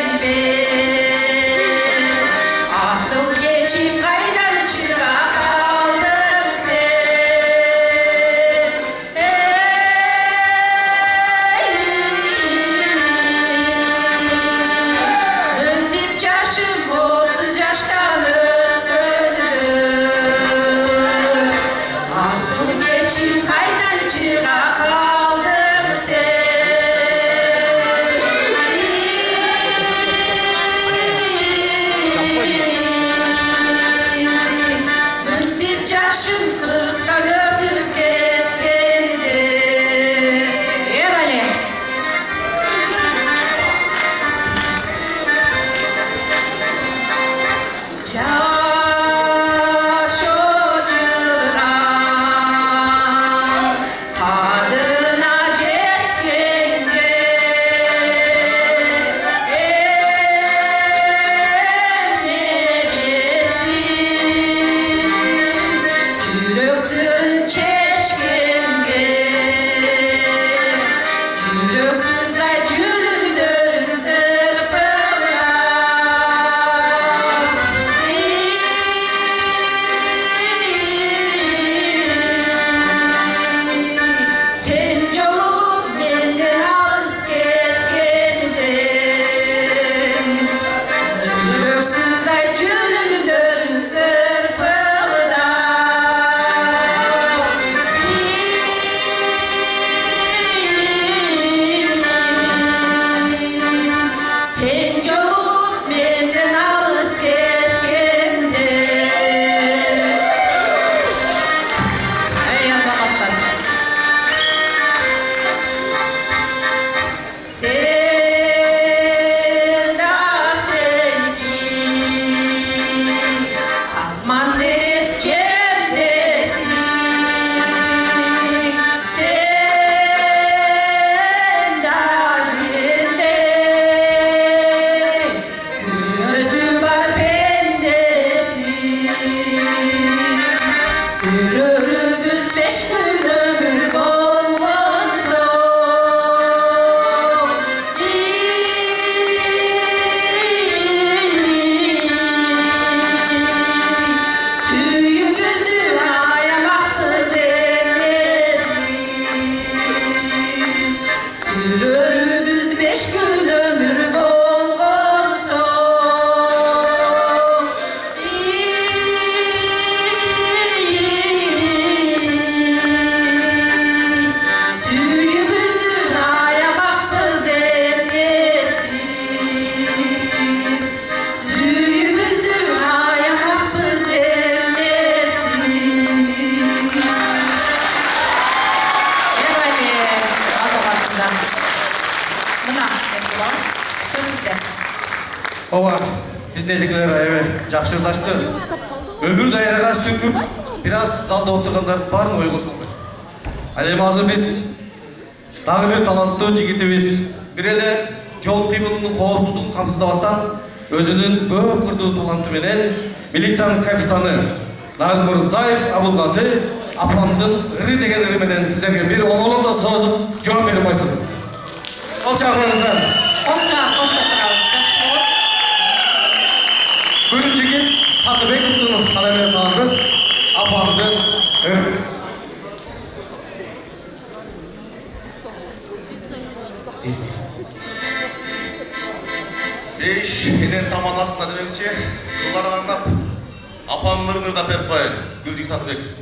ооба биздин эжекелер аябай жакшы ырдашты. Өмүр дайрага сүңгүп бир аз залда отургандар баарын ойго салбайт. Ал эми азыр биз дагы бир таланттуу жигитибиз бир эле жол кыймылынын коопсуздугун камсыздабастан өзүнүн көп кырдуу таланты менен милициянын капитаны Нармурзаев Абылгазы апамдын ыры деген ыры менен сиздерге бир оңолондо соозуп жооп берип койсун. Кол чапыңыздар. Коштоп турабыз. Жакшы болот. Күн жигит Сатыбековдун калемине таанды апамдын ыры. Беш менен таман астына демекчи, кулар арнап, апамдын ырдап берип коеюн. Гүлжик Сатыбеков.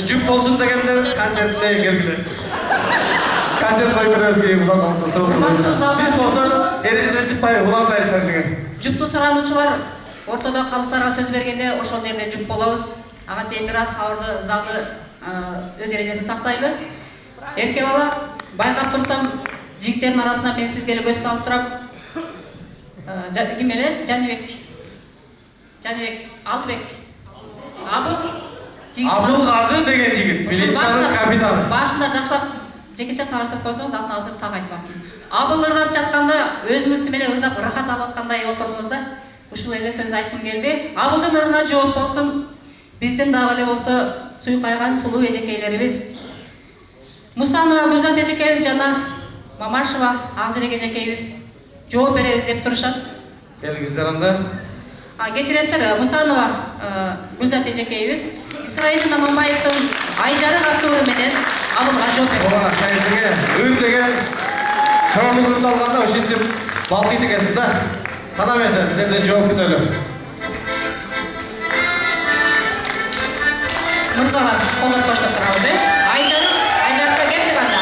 Жүк болсын дегендер концертіне келгілер. Концерт қойып өзге бұған қалса сұрау. Біз болса ересінен шықпай ұлан дайыршан жеген. Жүктү сурануучулар ортодо калыстарга сөз бергенде ошол жерде жүк болобуз. Ага чейин бир аз сабырды залды өз эрежесин сактайлы. Эрке бала байкап турсам жигиттердин арасында мен сизге эле көз салып турам. Ким эле? Жаныбек, Алдыбек. Абылгазы деген жигит, милициянын капитаны. Башында жакшылап жекече тааныштырып койсоңуз атын азыр так айтпакмын. Абыл ырдап жатканда өзүңүздү менен ырдап ырахат алып аткандай отурдуңуз да. ушул эле сөз айткым келди. Абылдын ырына жооп болсун. Биздин дагы эле болсо суйкайган сулуу эжекейлерибиз Мусанова Гүлзат эжекейибиз жана Мамашева Азырек эжекейибиз жооп беребиз деп турушат. Келгиздер анда. Кечиресиздер, Мусанова Гүлзат эжекейибиз Исраилдин Аманбаевдин Айжары катуу менен абылга жооп берди. Ооба, шайырдыгы үй деген тоолугунду алганда ошентип балтыйт экенсиң да. Кана эмесе, силерден жооп күтөлү. Мырзалар, колдоп баштап турабыз, Айжарыкка келдик анда.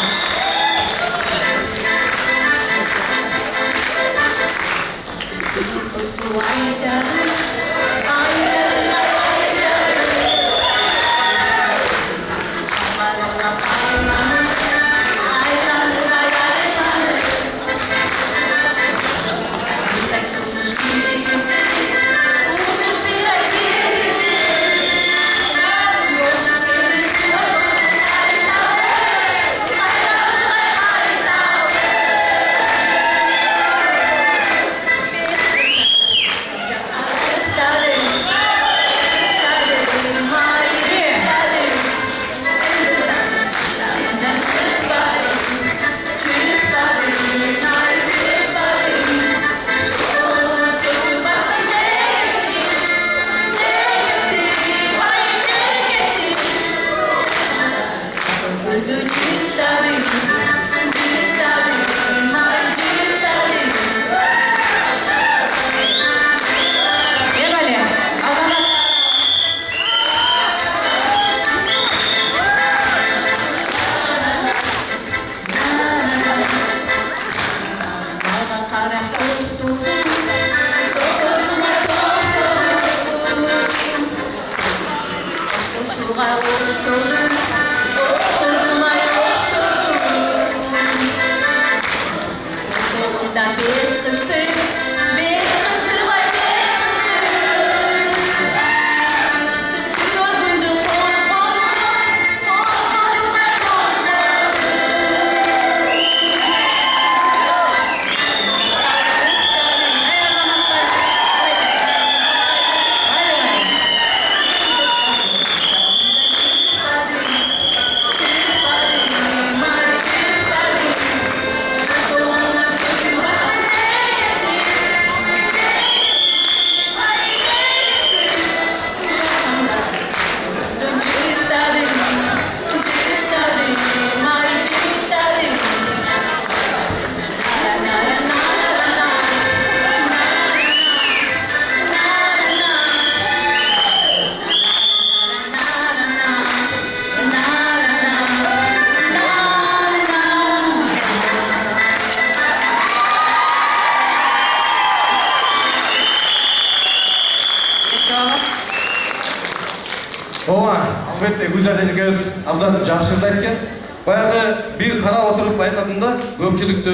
Ооба, албетте Гүлзат эжекебиз абдан жакшы ырды айткан. Баягы бир карап отуруп байкадым да, көпчүлүктү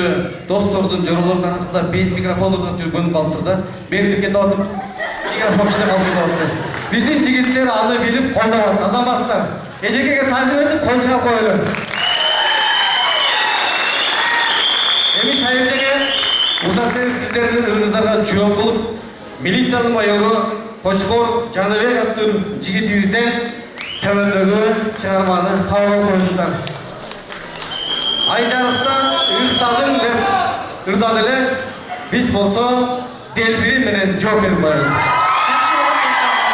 достордун, жоролордун арасында 5 микрофондор бөлүнүп калыптыр да. Берилип кетип атып, микрофон кичине калып кетип атты. Биздин жигиттер аны билип колдонот, азаматсыздар. Эжекеге таазим этип кол чаап коелу. Эми шайырчеге уруксатсаңыз сиздердин ырыңыздарга жооп кылып, милициянын майору Кочкор Жаныбек аттуу жигитибизден төмөндөгү чыгарманы кабыл коюңуздар. Айжарыктан ыктадың деп ырдады эле, биз болсо делбири менен жооп берип коелу. Жакшы болот деп турган.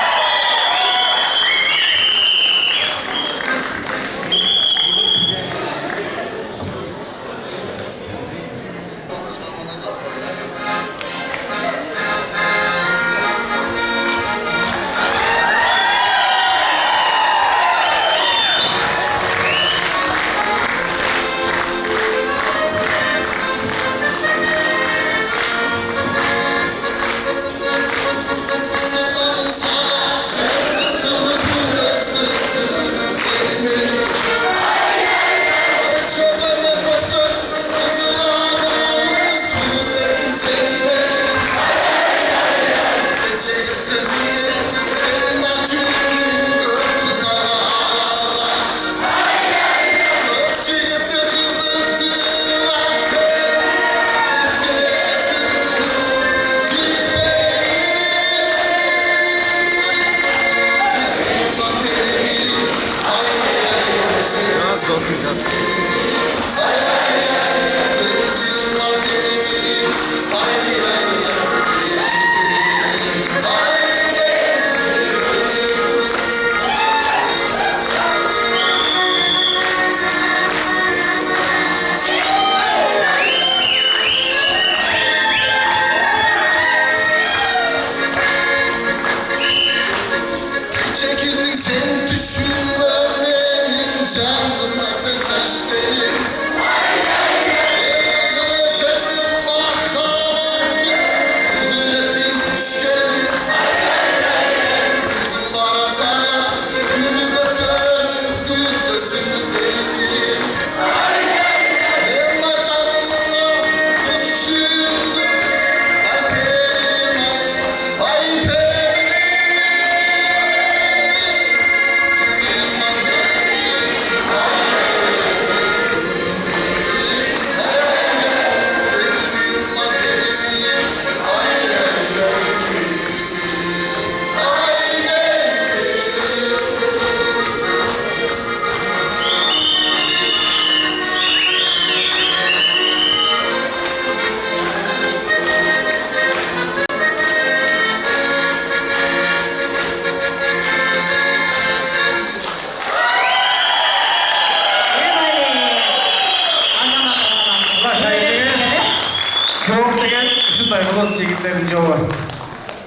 ушундай болот жигиттердин жолу.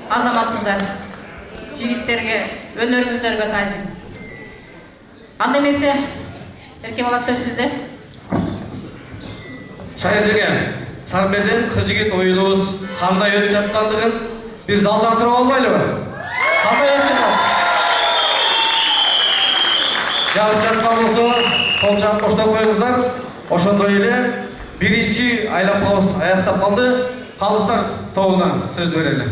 Азаматсыздар, жигиттерге, өнөрүңүздөргө таазим. Анда эмесе, эрке бала сөз сизде. Шайыр жеңе, Сармерден кыз жигит оюнубуз кандай өтүп жаткандыгын бир залдан сурап албайлыбы? Кандай өтүп жатат? Жагып жаткан болсо, кол чаап коштоп коюңуздар. Ошондой эле биринчи айланмабыз аяктап калды. Калыстар тобуна сөз берели.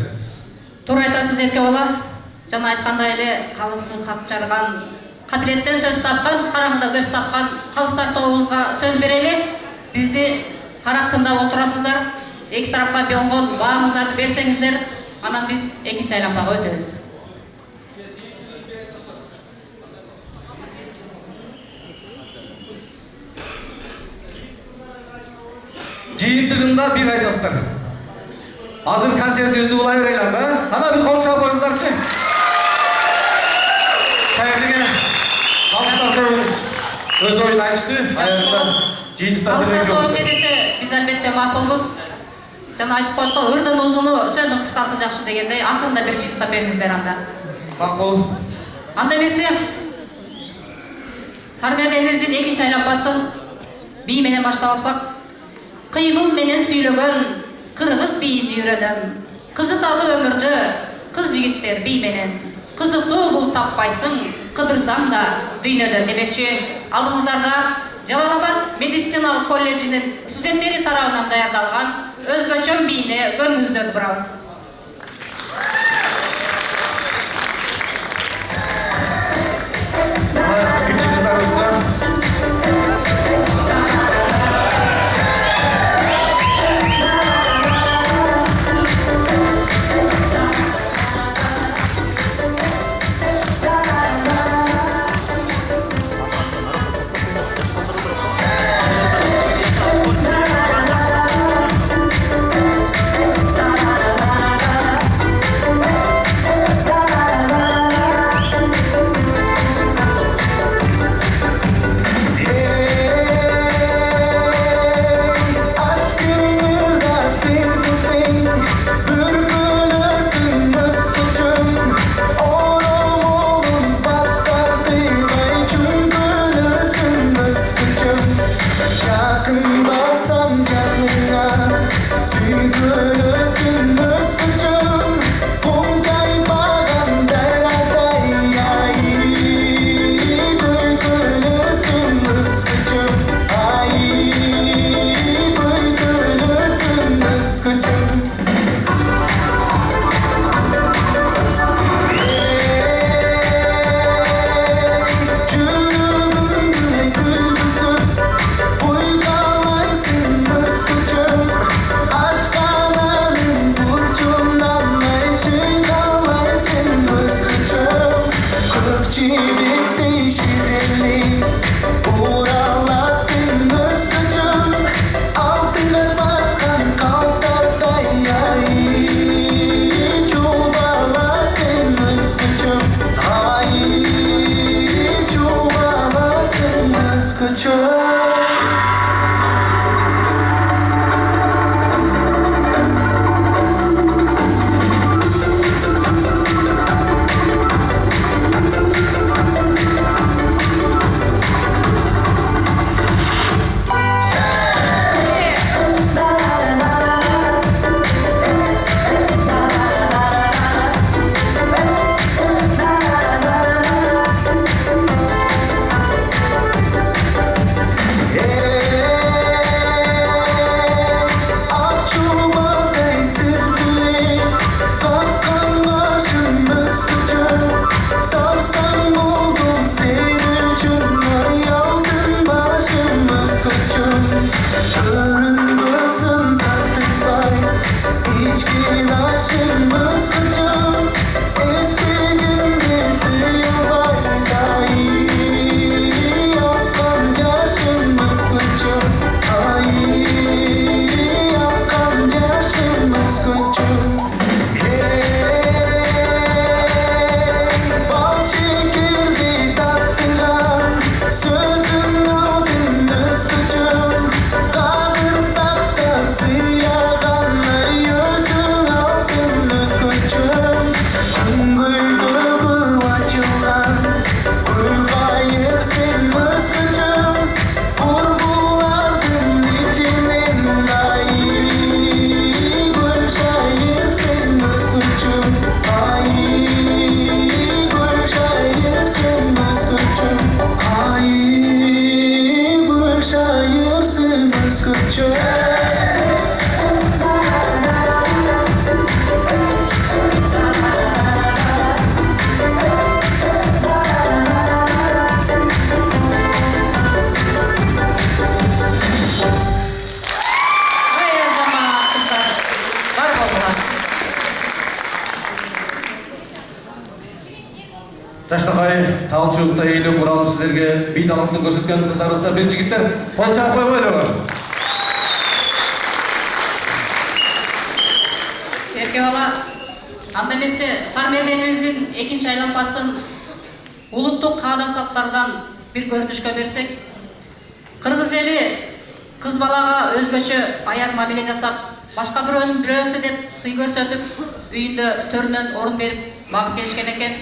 Туура айтасыз эрке бала. Жана айткандай эле калысты как жарган, кабилеттен сөз тапкан, караңгыда көз тапкан калыстар тобубузга сөз берели. Бизди карап тыңдап отурасыздар. Эки тарапка болгон бааңыздарды берсеңиздер, анан биз экинчи айланмага өтөбүз. Жыйынтыгында бир айтасыздар. Азыр концертибизди улай берели да. Кана бир кол чаап коюңуздарчы. Шайыр жеңе, калыстар тобу өз оюн айтышты. Аягында жыйынтыктан Калыстар бермекчи тобу болсун. эмне десе, биз албетте макулбуз. Жана айтып коет го, ырдын узуну, сөздүн кыскасы жакшы дегендей, акырында бир жыйынтыктап бериңиздер анда. Макул. Анда эмесе, Сармердебиздин экинчи айланмасын бий менен баштап алсак, кыймыл менен сүйлөгөн кыргыз бийин үйрөнөм. Кызыталы өмүрдө кыз жигиттер бий менен. Кызыктуу бул таппайсың, кыдырсаң да дүйнөдөн демекчи. Алдыңыздарда Жалалабад медициналык колледжинин студенттери тарабынан даярдалган өзгөчө бийине көңүлүңүздөрдү бурабыз. Küçük kızlarımızdan жашнакай талчылыкта эйлеп уралып силерге бийдалыкты көрсөткөн кыздарыбызга бир жигиттер кол чаап койбойлубу? Эрке бала, анда эмесе Сармерлерибиздин экинчи айланмасын улуттук каада салттардан бир көрүнүшкө берсек, кыргыз эли кыз балага өзгөчө аяр мамиле жасап, башка бирөөнүн бирөөсү деп сый көрсөтүп, үйүндө төрүнөн орун берип багып келишкен экен.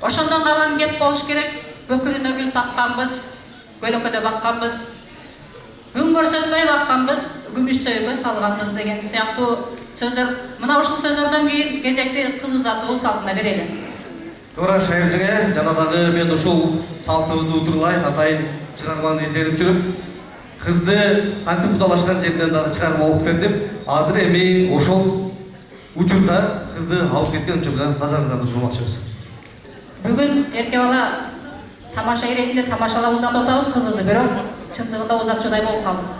Ошондон калган кеп болуш керек. Бөкүрүнө гүл такканбыз, көлөкөдө бакканбыз, күн көрсөтпөй бакканбыз, күмүш сөйгө салганбыз деген сыяктуу сөздөр. Мына ушул сөздөрдөн кийин кезекти кыз узатуу салтына берели. Туура шайырчыңа жана дагы мен ушул салтыбызды утурлай атайын чыгарманы изденип жүрүп, кызды кантип кудалашкан жеринен дагы чыгарма окуп бердим. Азыр эми ошол учурда кызды алып кеткен учурда назарыңыздарды турмакчыбыз. Бүгүн эрке бала тамаша иретинде тамашалап узатып атабыз кызыбызды, бирок чындыгында узатчудай болуп калдык.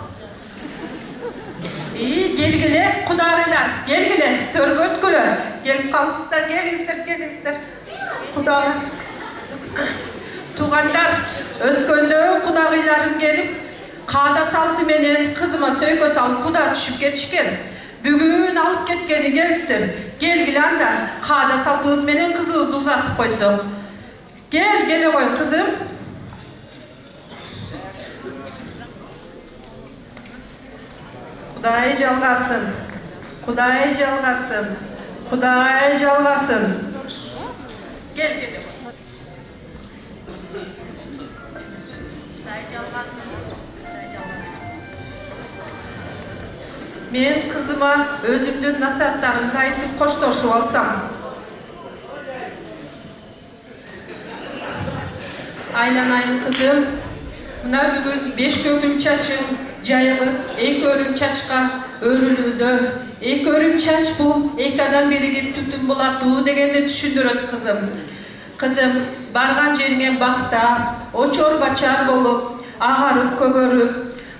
Келгиле, кудагыйлар, келгиле, төргө өткүлө. Келип калыңыздар, келиңиздер. Кудалар. Тугандар, өткөндө кудагыйларым келип, каада салты менен кызыма сөйкө салып куда түшүп кетишкен. Бүгүн алып кеткени келиптир. Келгиле анда, каада салтыбыз менен кызыбызды узатып койсок. Келе кой кызым. Кудай жалгасын. Кудай жалгасын. Кел. Кудай жалгасын. Мен кызыма өзүмдүн насааттарымды айтып коштошуп алсам. Айланайын кызым, мына бүгүн 5 көгүл чачың жайылып, 2 өрүм чачка өрүлүүдө. 2 өрүм чач бул 2 адам биригип түтүн булатуу дегенди түшүндүрөт кызым. Кызым, барган жериңе бактап, очор бачар болуп, агарып көгөрүп,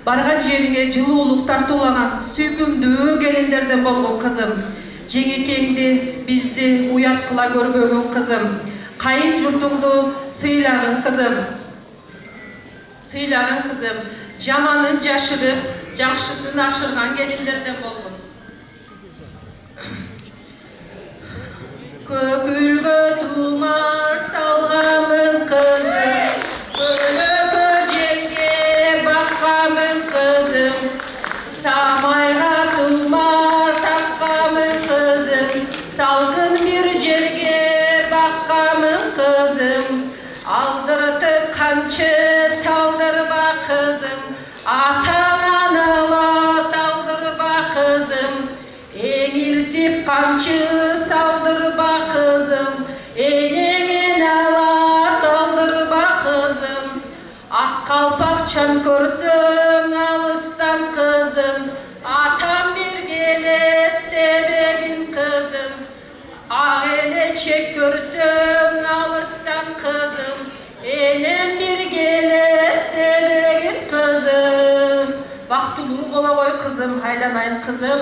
барган жериңе жылуулук тартуулаган сүйкүмдүү келиндерден болгон кызым. Жеңекеңди, бизди уят кыла көрбөгөн кызым. Кайын журтуңду сыйлагын кызым. Жаманын жашырып, жакшысын ашырган келиндерден болгон. Көкүлгө тумар салгамын кызым, көлөкө жерге баккамын кызым, самайга тумар таккамын кызым, салгын бир жерге баккамын кызым, алдыртып камчы салдырба кызым, атаңан алат алдырба кызым, эңилтип камчы салдырба кызым, энеңен алат алдырба кызым, ак калпакчан көрсөң алыстан кызым, атам бир келет дебегин кызым, ак элечек көрсөң алыстан кызым, энем бир келет дебегин кызым. Бактылуу боло кой кызым, айланайын кызым.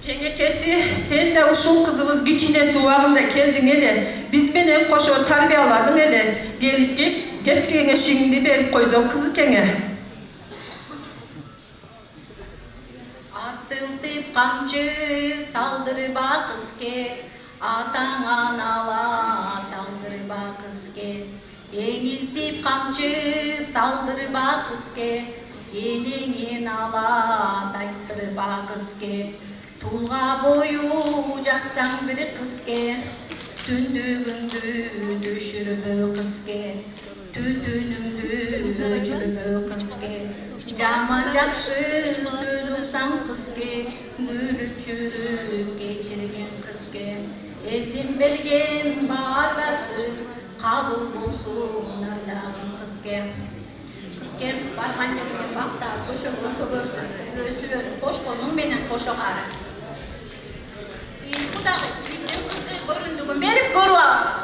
Жеңекеси, сен да ушул кызыбыз кичинеси убагында келдиң эле, биз менен кошо тарбияладың эле. Келип кеп кеңешиңди берип койсоң кызыкеңе. Атылтып камчы салдырба кызке, атаңан алат алдырба кызке, эңилтип камчы салдырба кызке, энеңен алат айттырба кызке, тулга бою жаксаң бир кызке, түндүгүңдү түшүрбө кызке, түтүнүңдү өчүрбө кызке, жаман жакшы сөз улсаң кызке, күлүп жүрүп кечирген кызке, элдин берген баардасы кабыл болсун ардагым кызке. Кызке барган жерге бактап, көшөгө көгөрсүн, өсүп кошконуң менен кошо кары. Кудагы, биздин кызды көрүндүгүн берип көрүп алыңыз.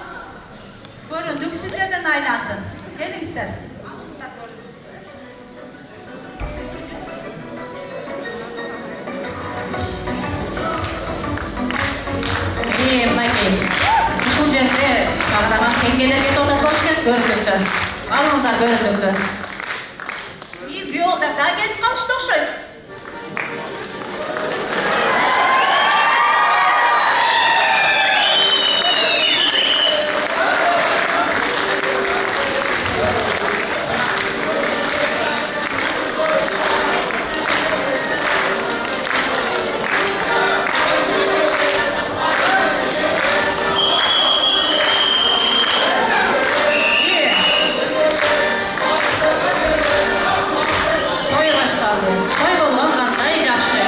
Көрүндүк сиздерден айласын. Келиңиздер. Алыңыздар көрүндүк. Мынакей, ушул жерде багыраган теңгелер кетип атат болуш керек көрүндүктө. Алыңыздар көрүндүктө. Күйөөдар да келип калышты окшойт. Той башталды. Той болгон кандай жакшы.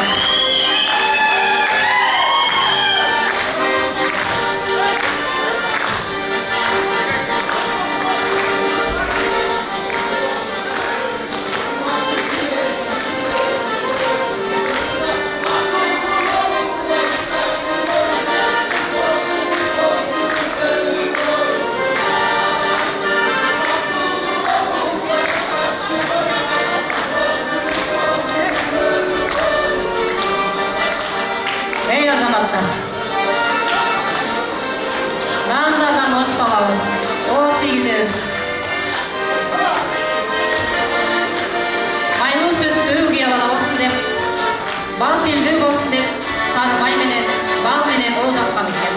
Ey azamattар. Нандардан ос салабыз. Ос тийгизебиз. Майлуу сүттүү күйө бала болсун деп, бал тилдүү болсун деп, сары май менен, бал менен ооз аткан экен.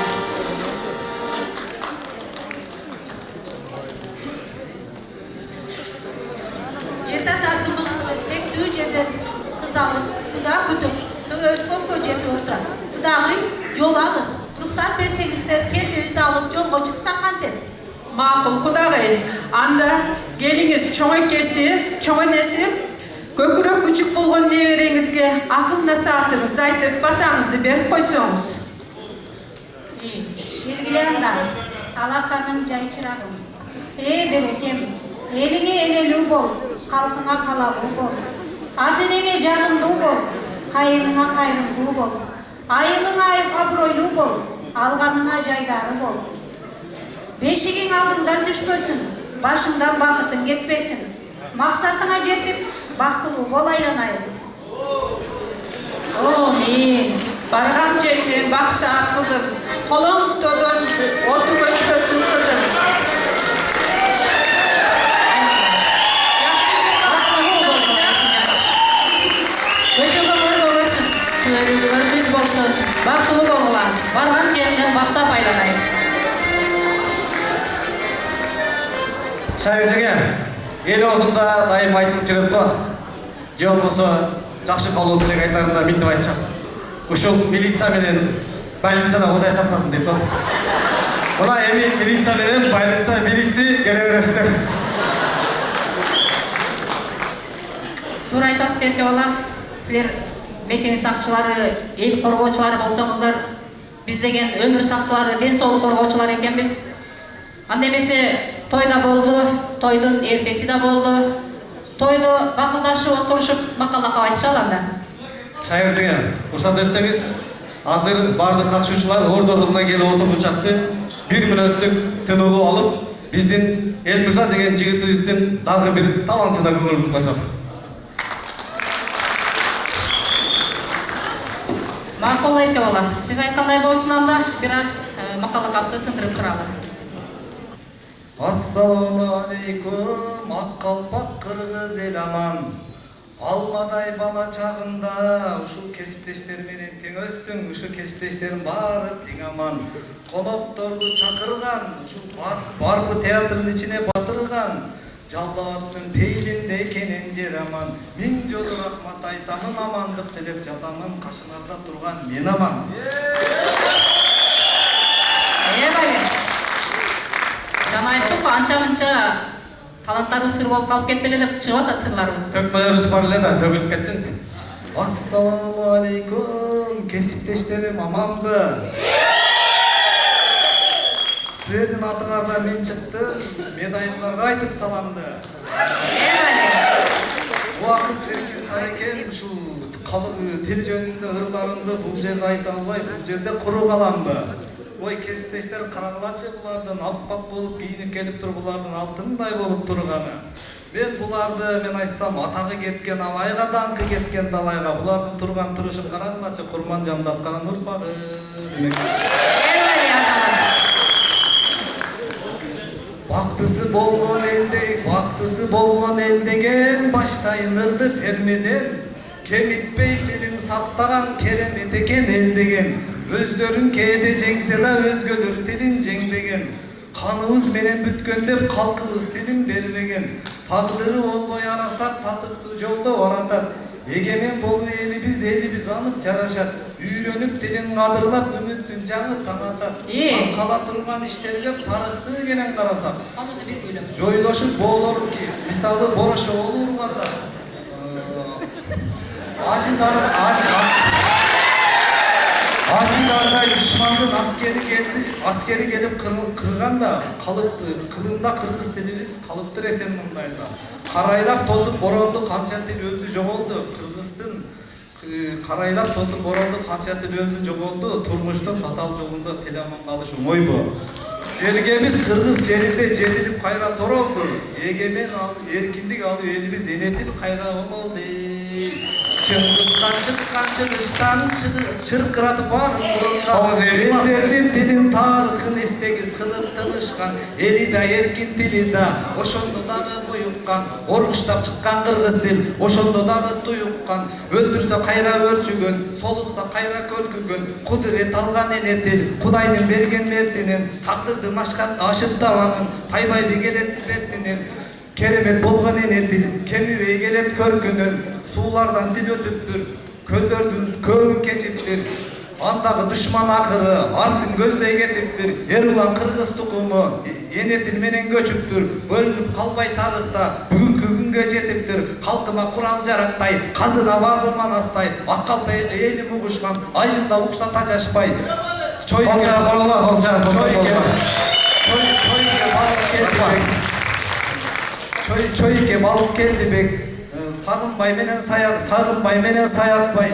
Жете тасымыз тектүү жерден кыз алып, куда күтүп, өзгөккө жетип отурат. Кудагы жол алыс. Рухсат берсеңиздер, келинибизди алып жолго чыксак кантет? Макул кудагый. Анда келиңиз чоң экеси, чоң энеси көкүрөк күчүк болгон небереңизге акыл насаатыңызды айтып, батаңызды берип койсоңуз. Белгиле анда, алаканын жай чырагым. Берекем, элиңе энелүү бол, калкыңа калалуу бол. Ата-энеңе жагымдуу бол, кайыныңа кайрымдуу бол. Айылыңа абройлуу бол, алганыңа жайдары бол. Бешигиң алдыңдан түшпөсүн, башыңдан бакытың кетпесин. Максатыңа жетип, бактылуу бол айланайын. Амин. Барган жерден бактап кызым, колоңтодон оту көчпөсүн кызым. Көшөгө болсун, бактылуу болгула. Барган жеринен бактап айланайын. Шайыр жеңе, ел аузында дайым айтылып жүрөт го. Же болбосо жакшы калуу тилек айтарында минтип айтышат. Ушул милиция менен больницада Кудай сактасын деп го. Мына эми милиция менен больница бириктүү келе бересиздер. Туура айтасыз, эрке бала. Силер мекен сакчылары, эл коргоочулары болсоңуздар, биз деген өмүр сакчылары, ден соолук коргоочулар экенбиз. Анда эмесе тойда болду, тойдун эртеси да болду. Тойду бакылдашып отурушуп макалакка айтышалы анда. Шайыр жеңе, уруксат этсеңиз, азыр бардык катышуучулар ордоруна келип отургучакты 1 мүнөттүк тынугу алып, биздин Элмирза деген жигитибиздин дагы бир талантына көңүл бурсак. Макул эрке бала. Сиз айткандай болсун анда, бир аз макала капты тындырып туралы. Ассаламу алейкум, ак калпак кыргыз эл аман. Алмадай бала чагында ушул кесиптештер менен тең өстүң, ушул кесиптештердин баары тең аман. Конокторду чакырган, ушул барбы театрдын ичине батырган, Жаллабаддын пейлинде экенин жер аман. Миң жолу рахмат айтамын, амандык тилеп жатамын, кашыңарда турган мен аман. Жана айттык, анча-мынча таланттарыбыз сыр болуп калып кетпеле деп чыгып атат сырларыбыз. Төкмөлөрүбүз бар эле да, төгүлүп кетсин. Ассаламу алейкум, кесиптештерим аманбы? Силердин атыңарда мен чыктым, медайларга айтып саламды. Убакыт чиркин экен, ушул тил жөнүндө ырларымды бул жерде айта албай, бул жерде куру каламбы? Ой, кесиптештер караңылачы, булардын аппак болуп кийинип келип туруп, булардын алтындай болуп турганы. Мен буларды, мен айтсам, атагы кеткен алайга, даңкы кеткен далайга, булардын турган турушун караңылачы, Курман жандатканын урпагы. Vaktısı bolgon el degen baştayınırdı termeden. Kemitpey dilin saktagan keremet eken el degen. Özlörün keede jengse da özgölөр tilin jengbegen. Kanыбыз менен бүткөндеп калкыбыз тилин бербеген. Тагдыры болбой арасат татыктуу жолдо оратат. Эгемен болуу элибиз анык жарашат. Үйрөнүп тилин кадырлап үмүттүн жаңы таң атат. Кала турган иштерге тарыхты кенен карасак. Комузду бир көйлөп. Жойлошуп боолор мисалы борошоолу урганда. Acılarday düşmandın askeri gelip kırganda kalıptı. Kılımda Kırgız tilimiz kalıptır esen mındayda. Karaylap tosup borondu kança til öldü jogoldu. Kırgızdın karaylap tosup borondu kança til öldü jogoldu. Turmuştun tatal jolunda teleman kalışı moy bu. Jergemiz Kırgız жерinde жетилip kayra toroldu. Egemen erkinlik alıyor elimiz enetil kayra olmalı. Çıngızkan çıkkan çıkıştan çırkıratıp var kurulkan. Enzerinin dilin tarıхын естегиз kılıp tanışkan. Eli da erkin tili da oşondo dağı buyukkan. Orguştap çıkkan Kırgız dil oşondo dağı tuyukkan. Öldürse kayra örçügün, solutsa kayra kölkügün. Kudret algan enetil, Kudayдын bergen merdinin. Takdırdın aşıttavanın, taybay begelet bettinin. Keremet bolgan enetil, kemibey gelet körkünün. Sulardan dil ötüptür, köldördün kövün keçiptir. Andağı düşman akırı, artın gözdey getiptir. Erulan Kırgız tukumu, enetil menen göçüptür. Bölünüp kalbay tarıhta, bugünkü günge jetiptir. Halkıma kural jaraktay, kazına vargırman astay. Akkalpay eğilim uğuşkan, ayjında uksata jaşpay. Çoyke balıp keldi bek. Çoyke balıp keldi bek. Sağınbay menen sayakbay.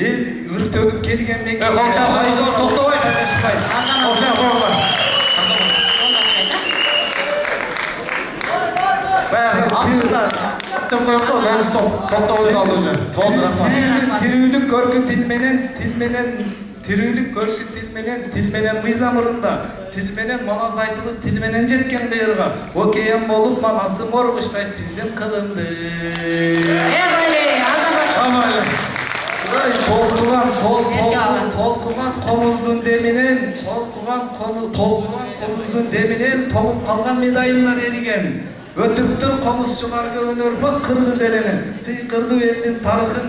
El ır tөгүп келген мекке. Колча болсо токтобойт. Колча болгон. Аттында аттым коюп да токтобой калды уже. Тирүүлүк көркү тил менен мыйзам ырында, тил менен манас айтылып, тил менен жеткен кыйырга. Океан болуп манасы моргуштайт биздин кылымды. Толкуган комуздун деминен тоңуп калган медайымдар эриген. Өтүптүр комузчуларга өнөрпөс Кыргыз элинин, сыйкырдуу элдин тарыхын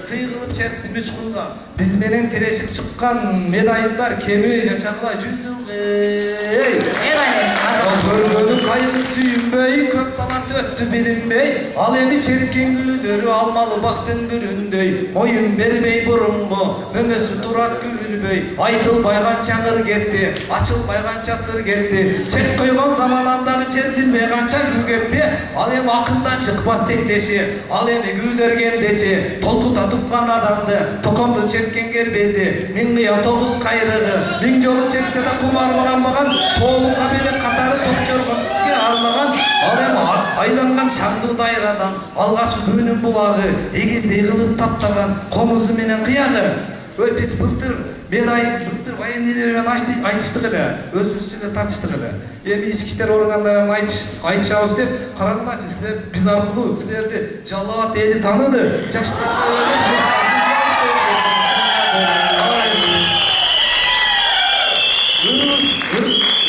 сыйгылып чертим үч кылга. Биз менен тирешип чыккан медайымдар кеми жашагыла 100 жыл. Көргөнү кайгы сүйүнбөй, көп талант өттү билинбей, ал эми черткен гүлдөрү алмалы бактын бүрүндөй. Моюн бербей бурунго, мөңөсү турат күлбөй. Айтылбай канча ыр кетти, ачылбай канча сыр кетти. Чек койгон заманандагы чертилбей канча күү кетти. Ал эми акында чыкпас тектеши, ал эми күлдөргендечи. Толкута тупкан адамды, токомду черткен кербези, миң кыя 9 кайрыгы, миң жолу чертсе да кумармаган тоолукка белек катары топчоргон сизге арлаган. Ал эми айланган шаңдуу дайрадан алгач күнүн булагы эгиздей кылып таптаган комузу менен кыягы. Ой биз былтыр военныйлер менен айтыштык эле, өзүбүз эле тартыштык эле. Эми ички иштер органдары менен айтышабыз деп, караңгылачы силер биз аркылуу силерди Жалал Абад эли тааныды. Жаштарга өйрөп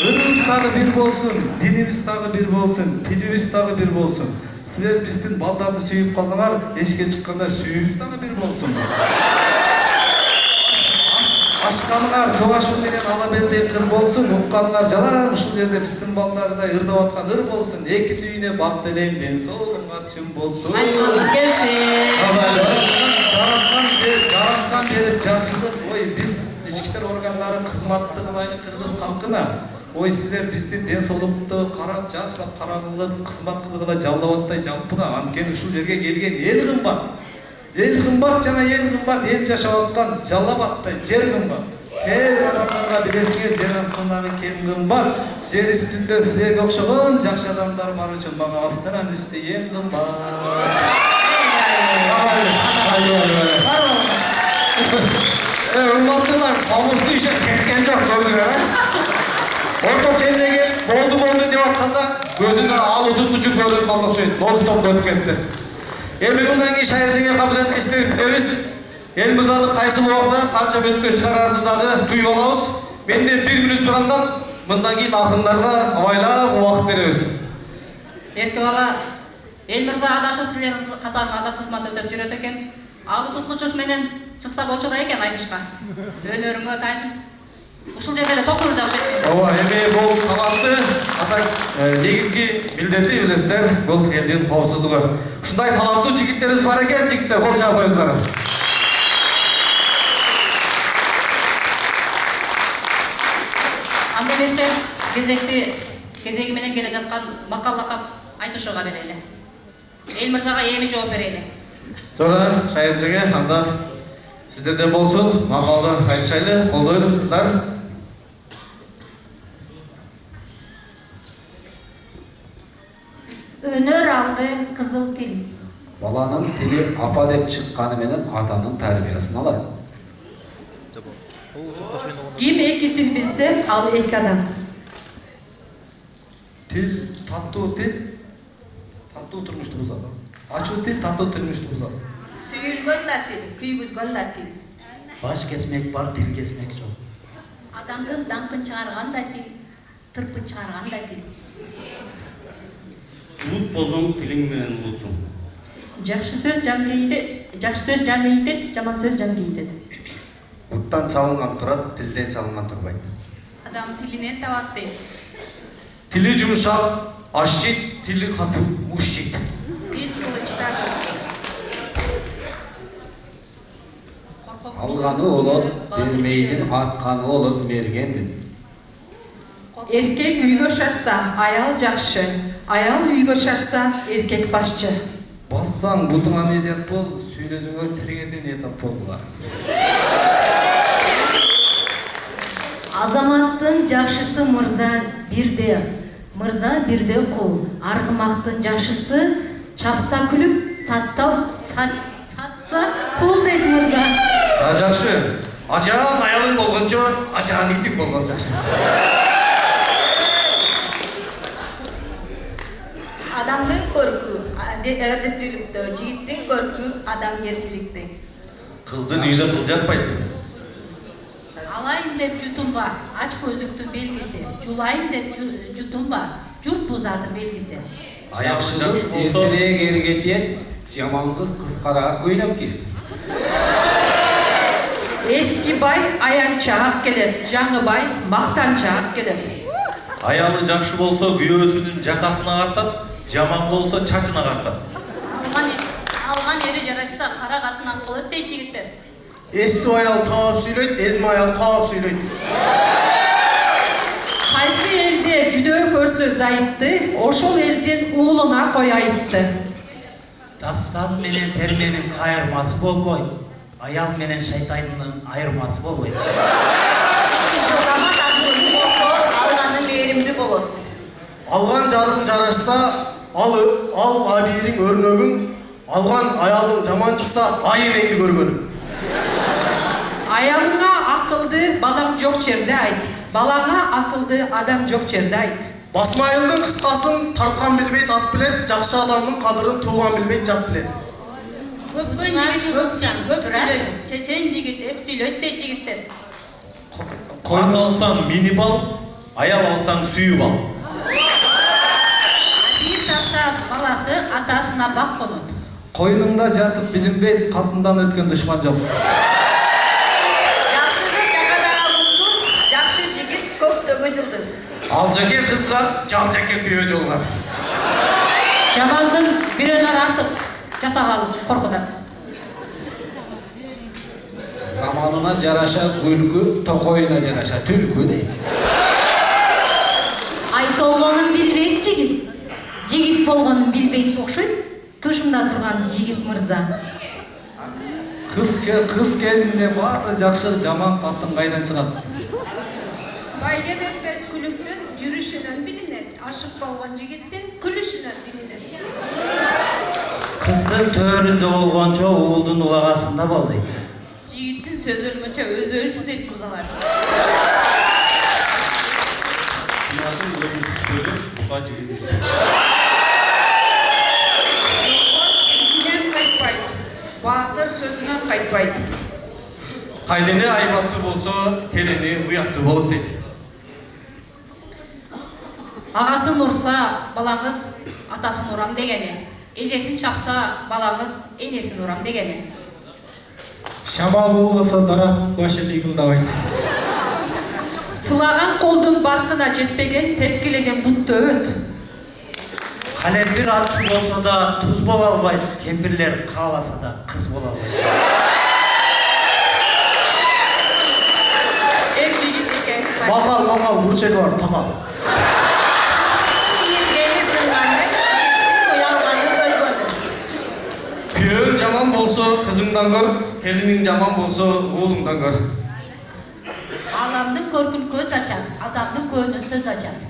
ырыбыз дагы бир болсун, динибиз дагы бир болсун, тилибиз дагы бир болсун. Силер биздин балдарды сүйүп калсаңар, эшикке чыкканда сүйүүбүз дагы бир болсун. Ашканыңар тогашуу менен ала белдей кыр болсун, укканыңар жаларым ушул жерде биздин балдардай ырдап аткан ыр болсун. Эки дүйнө бак делейм, ден соолуңар чын болсун. Айтканыңыз келсин. Жараткан берип жакшылык, ой биз ички иштер органдары кызматты кылайлы Кыргыз халкына. Ой силер биздин ден соолукту карап, жакшылап карагылып, кызмат кылгыла Жалал Абадтай жалпыга. Анткени ушул жерге келген эл кымбат. Эл кымбат жана эл кымбат, эл жашап аткан Жалал Абадтай жер кымбат. Кээ бир адамдарга билесиңер, жер астындагы кем кымбат, жер үстүндө силерге окшогон жакшы адамдар бар үчүн мага астынан үстү эң кымбат. Урматтуулар, комузду иши чеккен жок көрдүңөр, Орток чендеги болду деп атканда көзүнө алуу туткучу көрүнүп калды окшойт. Non stop өтүп кетти. Эми мындан кийин шайырчыга кабыл эстеп билебиз. Эл мырзаны кайсы убакта канча мүнөткө чыгарарды дагы туюп алабыз. Менден 1 мүнөт суранган, мындан кийин акындарга абайлап убакыт беребиз. Эрке бала, эл мырза адашып силердин катарыңарда кызмат өтөп жүрөт экен. Алуу туткучулук менен чыкса болчу да экен айтышка. Өнөрүңө тайчын. Ушул жерде эле токур да окшойт. Ооба, эми бул талантты атак негизги милдети билесиздер, бул элдин коопсуздугу. Ушундай таланттуу жигиттерибиз бар экен, жигиттер, кол чаап коюңуздар. Анда эмесе кезеги менен келе жаткан макал лакап айтышууга берели. Эл мырзага эми жооп берели. Туура, шайырчыга анда сиздерден болсун, макалды айтышайлы, колдойлу кыздар. Өнөр алды кызыл тил. Баланын тили апа деп чыкканы менен атанын тарбиясын алат. Ким эки тил билсе, ал эки адам. Тил, таттуу турмушту бузат. Ачуу тил, таттуу турмушту бузат. Сүйүлгөн да тил, күйгүзгөн да тил. Баш kesmek бар, тил kesmek жок. Адамдын даңкын чыгарган да тил, тырпын чыгарган да тил. Улут болсоң тилиң менен улутсуң. Жакшы сөз жан кейтет, жаман сөз жан кейтет. Буттан чалынган турат, тилден чалынган турбайт. Адам тилинен табат дейт. Тили жумшак, аш жейт, тили катып, уш жейт. Тил кылычтар. Алганы болот, бермейдин, атканы болот мергендин. Эркек үйгө шашса, аял жакшы. Аял үйгө шашса, эркек башчы. Бассаң бутуңа медиат бол, сүйлөзүңөр тирегенден этап болгула. Азаматтын жакшысы мырза бирде кул. Аргымактын жакшысы чапса күлүп, сатса кул дейт мырза. Жакшы. Ажаан аялың болгончо, ажаан итик болгон жакшы. Адамдын көркү, адептүүлүктө, жигиттин көркү адамгерчиликте. Кыздын үйдө кыл жатпайт. Алайын деп жутумба, ач көздүктүн белгиси. Жулайын деп жутумба, журт бузардын белгиси. Аякшы кыз эртерээк эрге тиет, жаман кыз кыскараак көйнөп кийет. Эски бай аянчаак келет, жаңы бай мактанчаак келет. Аялы жакшы болсо күйөөсүнүн жакасын агартат, жаман болсо чачын агартат. Алган ери жарашса кара катынан кылат дейт жигиттер. Эстүү аял таап сүйлөйт, эзме аял каап сүйлөйт. Кайсы элде жүдөө көрсө зайыпты, ошол элдин уулуна кой айыпты. Дастан менен терменин кайырмасы болбойт. Аял менен шайтайдын айырмасы болбойт. Жогамат азгыруу болсо, алганы мээримдүү болот. Алган жарың жарашса, ал абийириң өрнөгүң, алган аялың жаман чыкса, айынеңди көргөнүң. Аялыңа акылды балам жок жерде айт. Балаңа акылды адам жок жерде айт. Басмайылдын кыскасын тарткан билбейт ат билет, жакшы адамдын кадырын тууган билбейт жат билет. Көптөн жигит болсаң, көп сүйлөйт. Чечен жигит, эп сүйлөйт дейт жигиттер. Ат алсаң минип ал, аял алсаң сүйүп ал. Бир тапса баласы атасына бак конот. Койнуңда жатып билинбейт, катындан өткөн душман жок. Жакшы кыз жакадагы кундуз, жакшы жигит көктөгү жылдыз. Ал жаке кызга, жал жаке күйөө жолгат. Жамандын бир өнөр артып жата калып коркутат. Заманына жараша күлкү, токоюна жараша түлкү дейт. Айтолгонун билбейт жигит. Жигит болгонун билбейт окшойт. Тушумда турган жигит мырза. Кыз кезинде баары жакшы, жаман каттын кайдан чыгат? Байге бетпес күлүктүн жүрүшүнөн билинет. Ашык болгон жигиттин күлүшүнөн билинет. Кыздын төрүндө болгончо уулдун убагасында бол дейт. Жигиттин сөзү өлгөнчө өзү өлсүн дейт мырзалар. болмасын өзін сүзбөзі бұқа жігіт үзбейді. Ізінен қайтпайды. Батыр сөзінен қайтпайды. Қайдене айбатты болса, келіне ұятты болып дейді. Ағасын ұрса, балаңыз атасын ұрам дегені. Ежесін чапса, балаңыз енесін ұрам дегені. Шамал болмаса дарақ башы лигылдабайды. Сылаған қолдың барқына жетпеген, тепкілеген бұтты өт. Қалембір атшы болса да тұз бола албайды, кемпірлер қаласа да қыз бола албайды. Жігіт екен. Мақал, бұрчегі бар, тамам. Иілгені сынғаны, жігіттің ұялғаны өлгені. Күйеуің жаман болса, қызыңдан көр, келінің жаман болса, оğlundan көр. Аламдың көркін көз açады, адамдың көңілін сөз açады.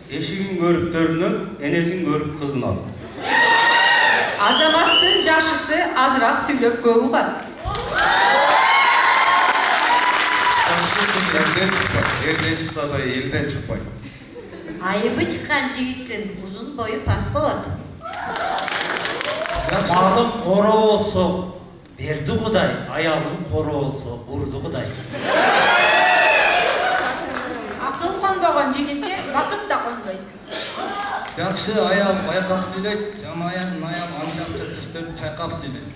Ешігін көріп төрініп, енесін көріп қызын ал. Азаматтың жақшысы азырақ сөйлеп көңі бар. Ерден шықса да елден шықпайды. Айыбы шыққан жігіттің ұзын бойы пас болады. Малың қора болса, берді Құдай, аяғың қора болса, ұрды Құдай. Ақыл қонбаған жігітке бақыт та қонбайды. Жақсы аял байқап сөйлейді, жамаян аял анша-анша сөздерді чайқап сөйлейді.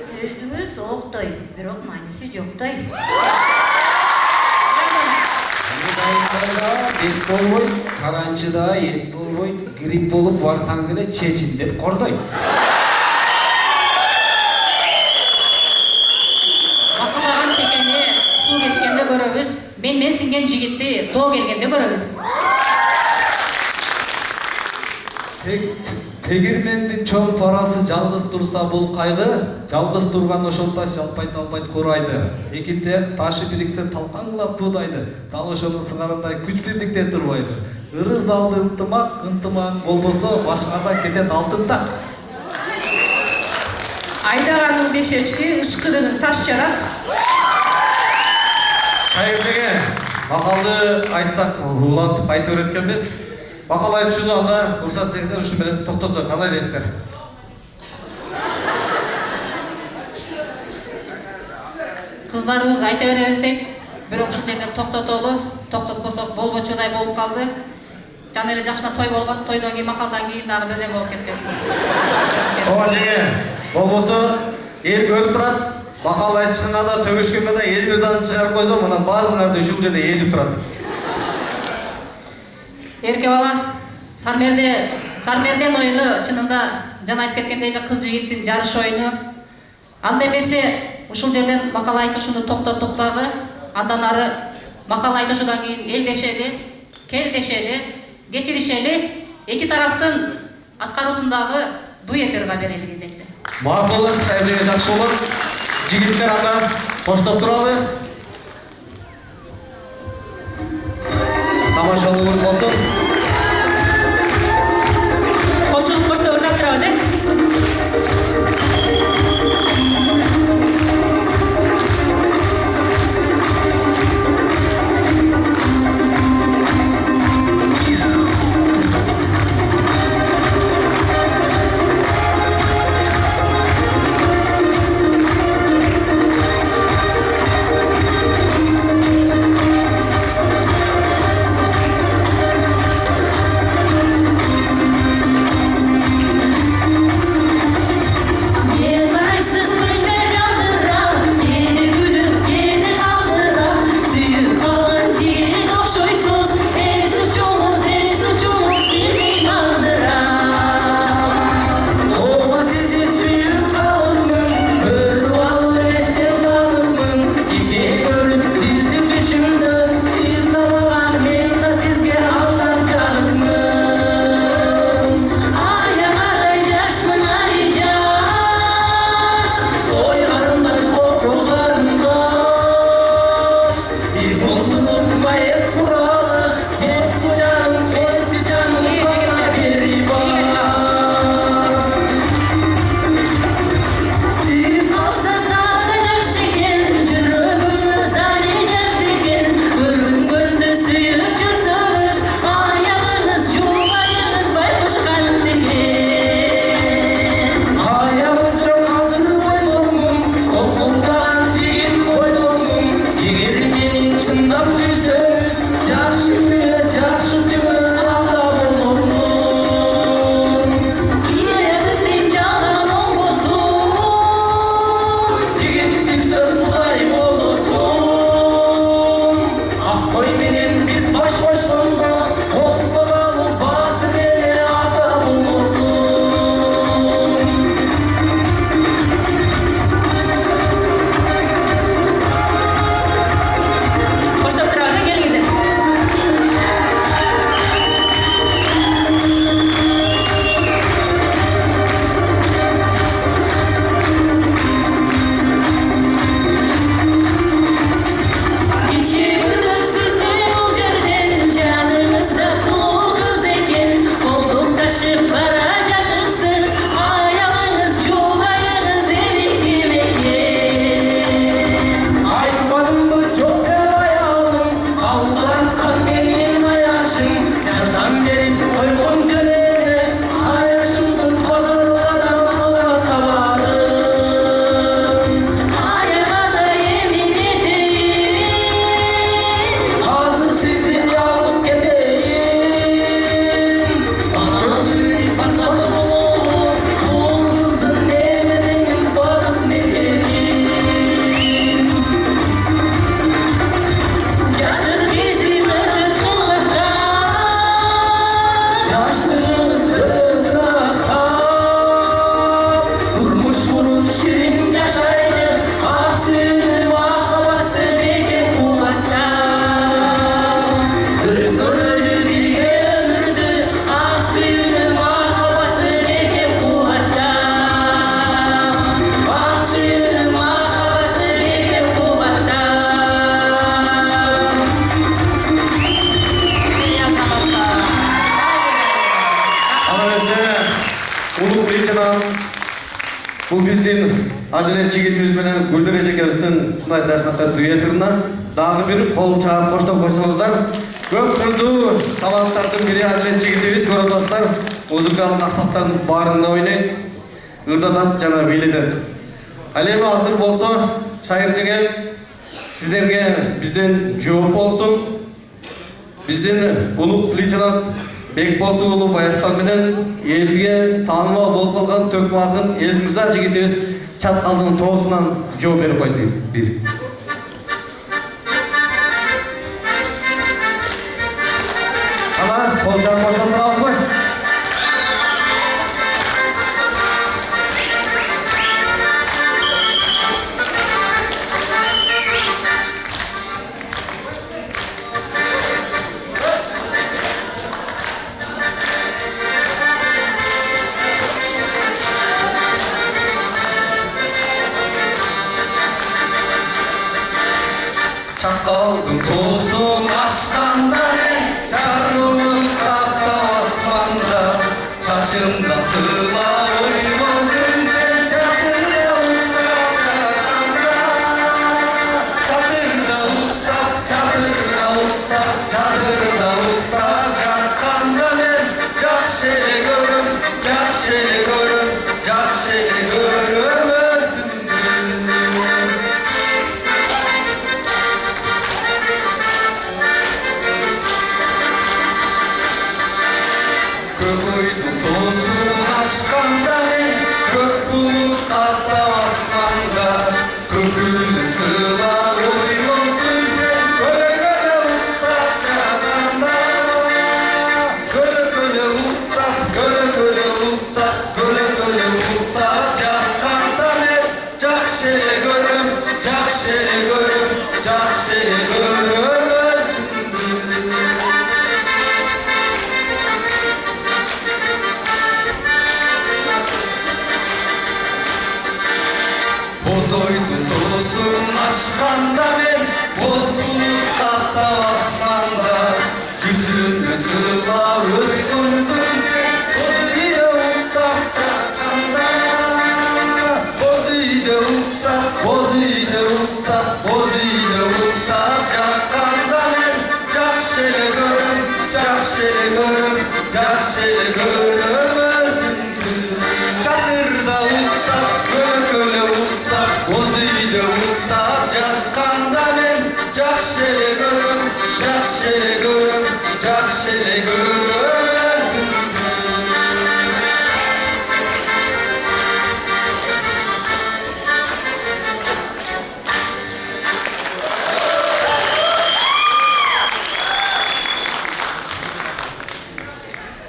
Сөзіңіз оқтай, бірақ манisi жоқтай. Дайындайда бет болбой, таранчыда ет болбой, грипп болып барсаң деле чечин деп кордой. Бақылаған текені су кескенде көрөбүз, мен сіңген жігітті до келгенде көрөбүз. Тегирмендин чоң парасы жалгыз турса бул кайгы, жалгыз турган ошол таш алпайт курайды. Экинте ташы бириксе талкаңлап буудайды. Дал ошонун сыңарындай күч бирдикте турбайды. Ырыз алды ынтымак, ынтымаң болбосо башкада кетет алтын так. Айдағаның бешечки, ышкырының таш жарат. Кайыржеге, мақалды айтсақ, улантып айтып өреткенбіз. Мақал айтышуды анда ұрсат сегіздер үшін менен тоқтатса, қандай дейсіздер? Қыздарыбыз айта беребиз дейт. Бирок ушул жерден токтотпосок болбочудай болуп калды. Жана эле жакшына той болгон, тойдон кийин макалдан кийин дагы бөлөм болуп кетпесин. Ооба жеге, болбосо эл көрүп турат. Мақал айтышканда да, төгүшкөндө да эл мырзаны чыгарып койсо, мына баардыгыңарды ушул жерде езип турат. Эрке бала, Сармерден оюну чынында жана айтып кеткендей эле кыз жигиттин жарыш оюну. Анда эмесе ушул жерден макал айтышууну токтоттук дагы, андан ары макал айтышуудан кийин элдешели, келдешели, кечиришели, эки тараптын аткаруусундагы дуэтерга берели кезекте. Макул, Кайыржеге жакшы болот. Жигиттер анда коштоп туралы. Тамашалуу болсун. Кошулуп коштоп турабыз, Бул биздин Адилет жигитибиз менен Гүлдер эжекебиздин ушундай жашнакай дуэтине дагы бир кол чаап коштоп койсоңуздар. Көп түрдүү таланттардын бири Адилет жигитибиз, көрө достор, музыкалык аспаптардын баарында ойнойт, ырдатат жана бийлетет. Ал эми азыр болсо, шайыр жеңе сиздерге бизден жооп болсун. Биздин улук лейтенант Бекболсун уулу Баястан менен элге таанымал болуп калган төкмө акын Элмирза жигитибиз Чаткалдын тоосунан жооп берип койсун. Ана кол чаап коштоп турабызбы? Çakaldım tosun aşkanda Çarrımın kapta osmanda Saçımda sıla uyumadın sen çadırda uçakanda Çadırda uçak, çadırda uçak, çadırda uçak Çatkanda ben jakşı görüm, jakşı görüm, jakşı görüm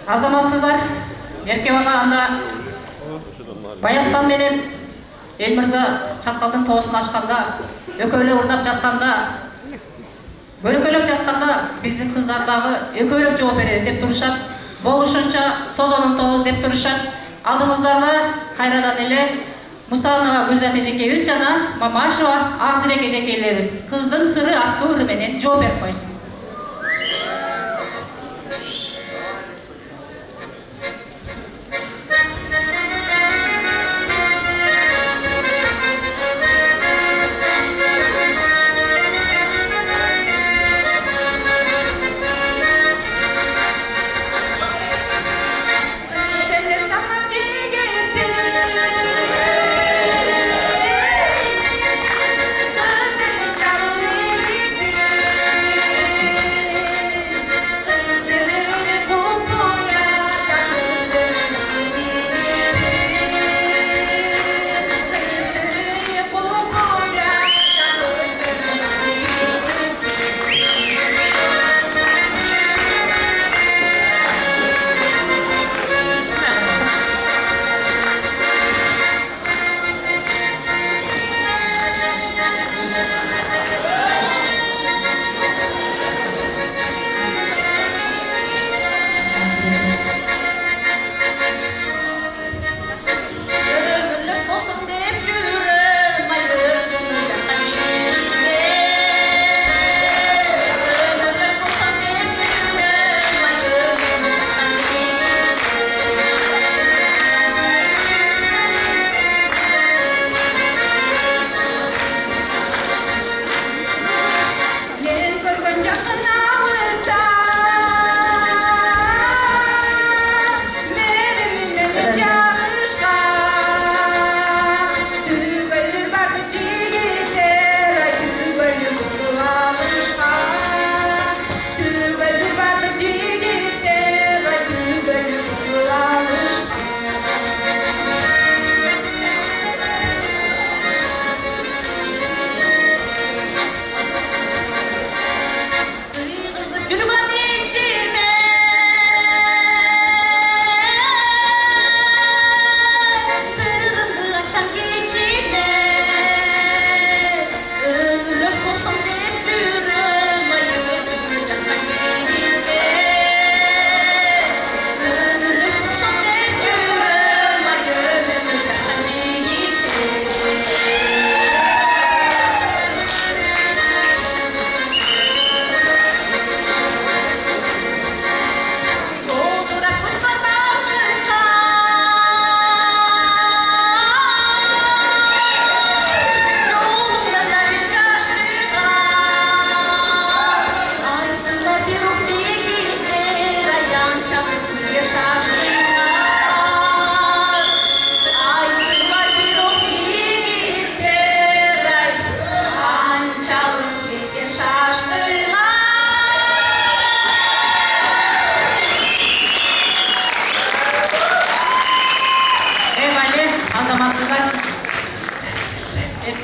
Азаматсыздар, Эрке бага анда Баястан менен Элмирза Чаткалдын тоосун ачканда, экөөлөп урдап жатканда, бөлөкөлөп жатканда биздин кыздар дагы экөөлөп жооп беребиз деп турушат. Болушунча Созонун тоозу деп турушат. Алдыңыздарда кайрадан эле Мусанова Гүлзат эжекебиз жана Мамашева Акзирек эжекейлерибиз кыздын сыры аттуу ыры менен жооп берип койсун. Kız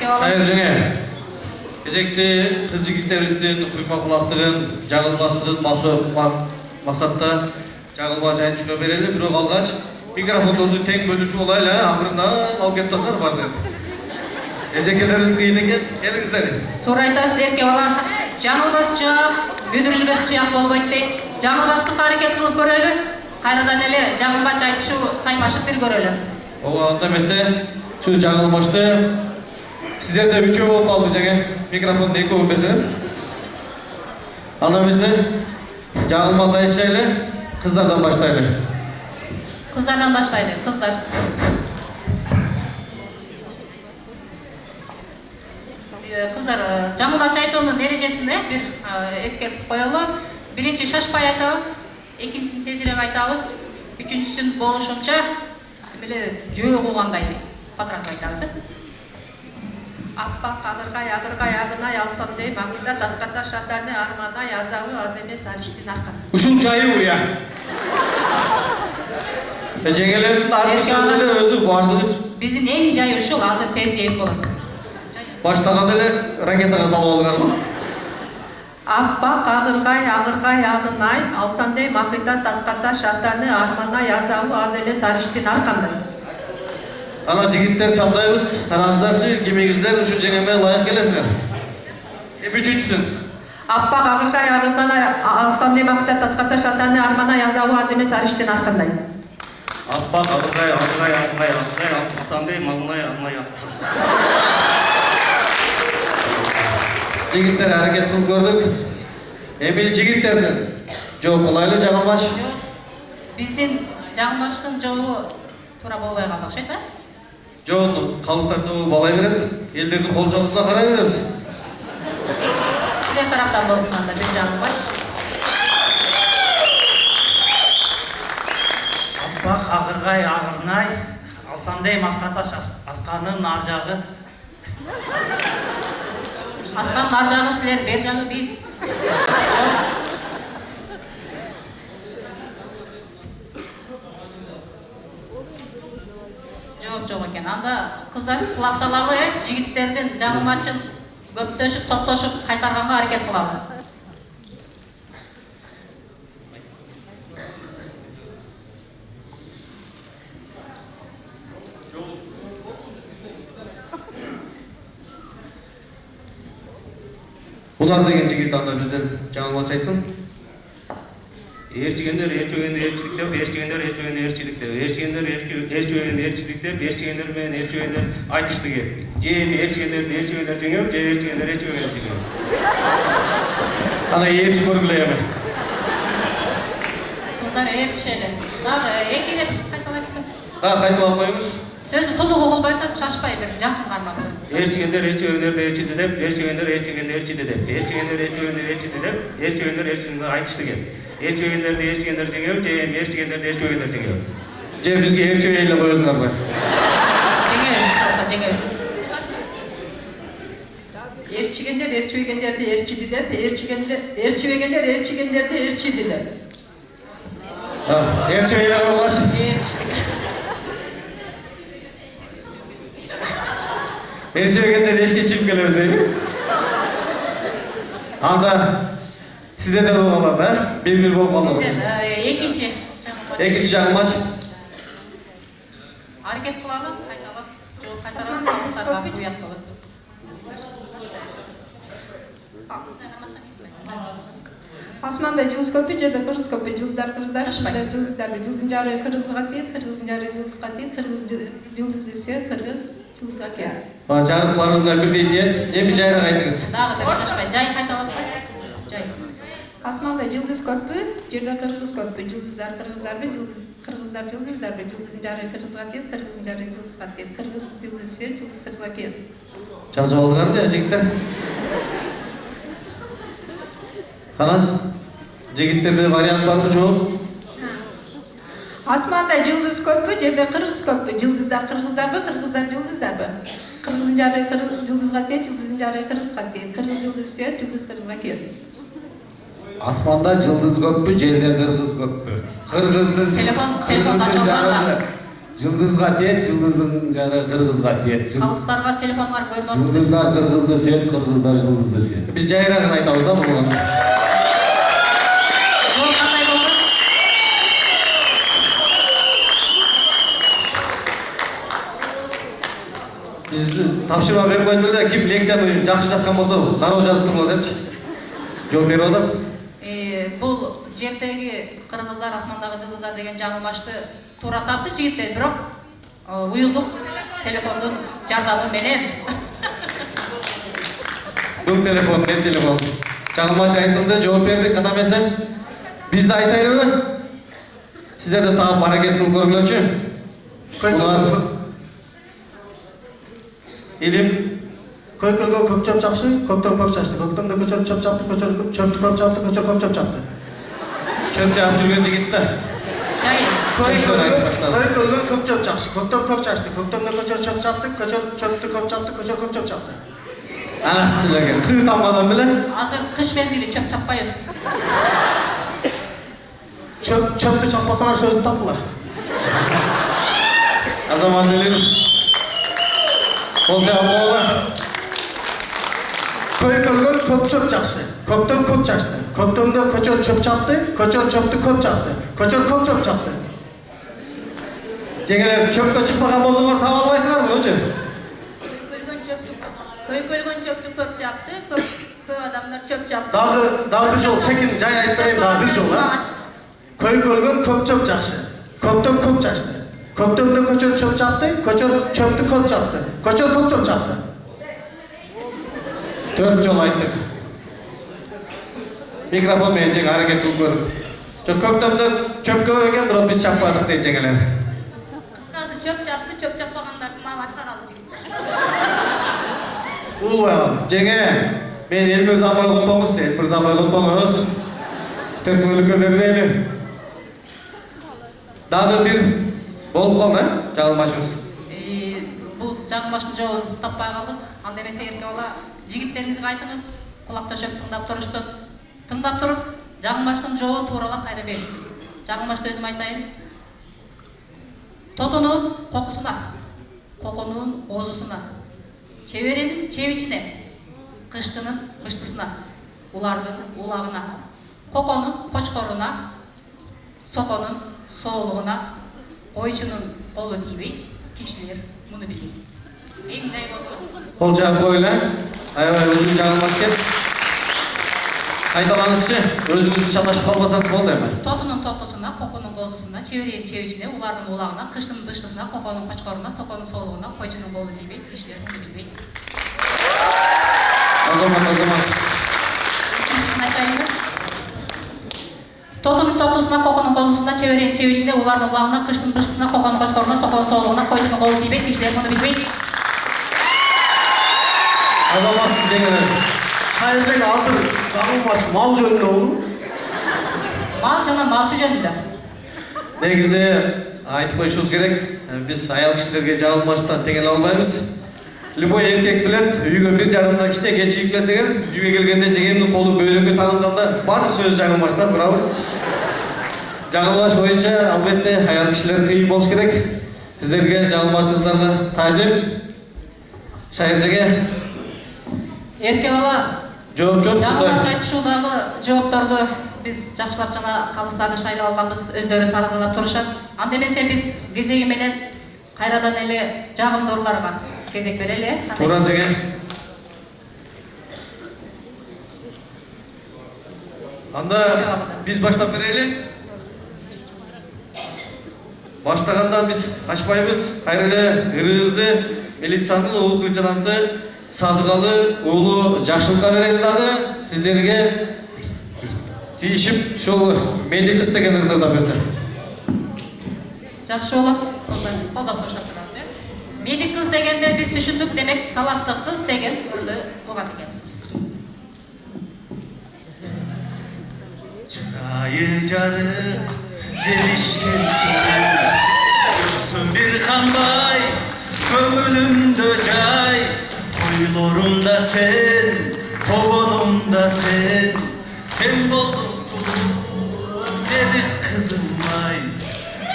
эрке бала. Хайыр жеңе. Кезекті қыз жігіттеріміздің құйма құлақтығын, жағылмастығын мақсатта жағылма жайын түсіне берелі. Бирок алгач микрофондорду тең бөлүшүп алайлы, акырынан алып кеп тастар барды. Эжекелерибиз кыйын экен, келиңиздер. Туура айтасыз эрке бала. Жаңылбас жаап, бүдүрүлбөс туяк болбойт дейт. Жаңылбастыкка аракет кылып көрөлү. Кайрадан эле жаңылбач айтышуу таймашып бир көрөлү. Ооба, анда эмесе, şu жаңылбашты сиздер да үчөө болуп калды жеңе. Микрофонду экөө берсеңер. Анда эмесе, жаңылманы айтышайлы, кыздардан баштайлы. Кыздардан баштайлы, кыздар. Кыздар, жаңылбач айтуунун эрежесинде бир эскертип коелу. Биринчи шашпай айтабыз, экинчисин тезирээк айтабыз, үчүнчүсүн болушунча эле жөө куугандай патратып айтабыз. Аппак агыргай агынай алсам дейм, акыйда таската шатаны арманай азабы аз эмес алиштин аркан. Ушул жайы уя. Жеңелердин аркасында өзү бардыгы. Биздин эң жайы ушул, азыр тезирээк болот. Баштаганда эле ракетага салып алдыңарбы? Аппак агыргай агынай алсам дейм, акыйда таската шатаны арманай азабы аз эмес алиштин аркандай. Ана жигиттер чамдайбыз, караңыздарчы, кимиңиздер ушул жеңеме ылайык келесиңер. Үчүнчүсүн. Аппак агыргай агынай алсам дейм, акыйда таската шатаны арманай азабы аз эмес алиштин аркандай. Аппак агыргай алсам дейм, агынай. Жигиттер аракет кылып көрдүк. Эми жигиттердин жооп кылайлы жаңылбаш. Биздин жаңылбаштын жообу туура болбой калды окшойт, а? Жоонун калыстарды балай берет, элдердин кол жабысына карай беребиз. Силер тараптан болсун анда бир жаңылбач. Аппак агыргай агырнай алсам дейм, асканын ар жагы. Асканын ар жагы силер, бер жагы биз. Жооп жок экен. Анда кыздар кулак салалы, жигиттердин жаңылмачын көптөшүп, топтошуп кайтарганга аракет кылалы. Булар деген жигит анда бизден жаңылбач айтсын. Ээрчигендер ээрчигендер ээрчигендер менен ээрчигендер айтыштыгы. Же ээрчигендер жеңөп, же ээрчигендер жеңөп. Ана ээрчи көргүлө эми. Кыздар ээрчишели. Дагы эки рет кайталайсызбы? Да, кайталап коюңуз. Сөзү толук угулбай атат, шашпай бир жакын кармап тур. Ээрчигендер ээрчиди деп, ээрчигендер ээрчиди деп, ээрчигендер айтыштыгы. Ээрчигендерди ээрчигендер жеңөп, же ээрчигендерди ээрчигендер жеңөп. Же бизге ээрчибей эле коесуңарбы? Жеңебиз, болсо жеңебиз. Ээрчигендер ээрчибегендерди ээрчиди деп, ээрчибегендер ээрчигендерди ээрчиди деп. Ээрчибей эле койгулачы. Ээрчиштик. Ээрчибегендер эшикке чыгып келебиз дейби? Анда сизде да болуп калат, а? Бир болуп калды. Экинчи жаңылбач. аракет кылалы, кайталап, жооп кайтарып, уят болотбуз. Асманда жылдыз көпү, жерде кыргыз көпү, жылдыздар, жылдыздын жары кыргызга тиет, кыргыздын жары жылдызга тиет, кыргыз жылдыз өсөт, кыргыз жылдызга келет. Жарыкларыбызга бирдей тиет. Эми жайра айтыңыз. Дагы бир шашпай, жай кайталап кой. Жай. Асманда жылдыз көпү, жерде кыргыз көпү, жылдыздар, кыргыздар, жылдыздын жары кыргызга тиет, кыргыздын жары жылдызга тиет, кыргыз жылдыз өсөт, жылдыз кыргызга келет. Жазып алдыңарбы, жигиттер? Кана? Жигиттерде вариант барбы, жок? Асманда жылдыз көпү, жерде кыргыз көпү, жылдыздар, жылдыздарбы? Кыргыздын жары жылдызга тиет, жылдыздын жары кыргызга тиет, кыргыз жылдыз өсөт, жылдыз кыргызга келет. Асманда жылдыз көппү, жерде кыргыз көппү. Кыргыздын Телефон Жылдызга тиет, жылдыздын жары кыргызга тиет. Калыстарга телефонго көрүнөт. Жылдыздар кыргызды сүйөт, кыргыздар жылдызды сүйөт. Биз жайрагын айтабыз да буга. Жооп кандай болду? Биз тапшырма берип койдук эле, ким лекцияны жакшы жазган болсо дароо жазып туруңар депчи. Жооп берип атат. Бул жердеги кыргыздар асмандагы жылдыздар деген жаңылмашты туура тапты жигиттер, бирок уюлдук телефондун жардамы менен. Бул телефон, не телефон. Жаңылмаш айтылды, жооп бердик, ана эмесе. Биз да айтайлыбы? Сиздер да таап аракет кылып көргүлөчү. Илим Көйкөлгө көк чөп жакшы, көктөн көк чачты. Көктөмдө көчөр чөп чапты, көчөр чөптү көк чапты, көчөр көк чөп чапты. чөп жаап жүргөн жигит да. Жайын. Көйкөлгө көк чөп жакшы, көктөн көк чачты. Көктөмдө көчөр чөп чапты, көчөр чөптү көк чапты, көчөр көк чөп чапты. Ана силерге кыр тамгадан беле. Азыр кыш мезгили чөп чаппайбыз. Çöptü çapmasana sözünü tapıla. Azamат Elin. Kol cevap oğlan. Köykölgön köp çöp çakşı. Köptön köp çaktı. Köptönde köçör çöp çaptı. Köçör çöptü köp çaptı. Köçör köp çöp çaptı. Cengiler çöpkö çıkmagan bozullar tabi albaysınlar mı hocam? Köykölgön çöptü köp çaptı. Köp adamlar çöp çaptı. Daha bir yol sekin cay ayıttırayım daha bir yol ha. Köykölgön köp çöp çakşı. Köptön köp çaktı. Köptönde köçör çöp çaptı. Köçör çöptü köp çaptı. Köçör köp çöp çaptı. 4 yol ayttık. Mikrofon menен жең аракет кылып көрүп. Көктөмдө чөпкө келген бирок биз чаппадык дейт жеңелер. Кыскасы çöp çaptı, çöp çapпагандарды мага чыгаралы жигит. Улбай калды. Жеңе, мен Элмирзабай котпоңуз, Элмирзабай котпоңуз. Төкмөлүккө бербейли. Дагы бир болуп калды, жаңылмашыбыз. Бул жаңылмаштын жообун таппай калдык. Анда эмесе эрке бала жигиттериңизге айтыңыз, кулак төшөп тыңдап турушsun. Тыңдап туруп, жаңылмаштын жообун тууралап кайра беришsin. Жаңылмашты өзүм айтайын. Тотунун кокусуна, коконун оозусуна, чеберенин чебичине, кыштынын мыштысына, улардын улагына, коконун кочкоруна, соконун соолугуна, койчунун колу тийбейт, кишилер муну билбейт. Эң жай болду. Кол жаап койлу. Аябай өзүң жаңылмаш кеп. Айталаңызчы, өзүңүз шаташып калбасаңыз болду эми. Тотунун токтусуна, коконун козусуна, чеберенин чебичине, улардын улагына, кыштын быштысына, коконун кочкоруна, соконун соолугуна, койчунун колу тийбейт, кишилер муну билбейт. Азамат. Üçüncüsünü айтайынбы? Тотунун токтусуна, коконун козусуна, чеберенин чебичине, улардын улагына, кыштын быштысына, коконун кочкоруна, соконун соолугуна, койчунун колу тийбейт, кишилер муну билбейт. Азаматсыз жеңелер. Şaircek hazır жаңылмаш мал жөнүндө болду. Мал жана малчы жөнүндө. Негизи айтып коюшубуз керек. Биз аял кишилерге жаңылмаштан теңеле албайбыз. Любой эркек билет, үйгө 1,5 кичине кечигип келсеңер, үйгө келгенде жеңемдин колу бөйрөккө тагылганда бардык сөз жаңылмаштан, туурабы? Жаңылмаш боюнча албетте аял кишилер кыйын болуш керек. Сиздерге жаңылмашыңыздарга таазим. Шайыржеге Эрке бала жооп жок. жаңылмаш айтышуудагы жоопторду биз жакшылап жана калыстарды шайлап алганбыз, өздөрү таразалап турушат. Анда эмесе биз кезеги менен кайрадан эле жагымдууларга кезек берели. Туура жеге. Анда биз баштап берели. Баштагандан биз качпайбыз. Кайра эле ырыызды милициянын улук лейтенанты Садыгалы уулу Жакшылыкка берели дагы. Сиздерге тийишип ушул медик истеген ырдырда берсе. Жакшы болот. Колдоп коюшат турабыз, э? Медик кыз дегенде биз түшүндүк, демек талашты кыз деген ырды угат экенбиз. Çırayı carık gelişken Göksün bir kanbay Kömülümde cay Koyulurumda sen Kovonumda sen Sen boldun sulu Dedi kızım ay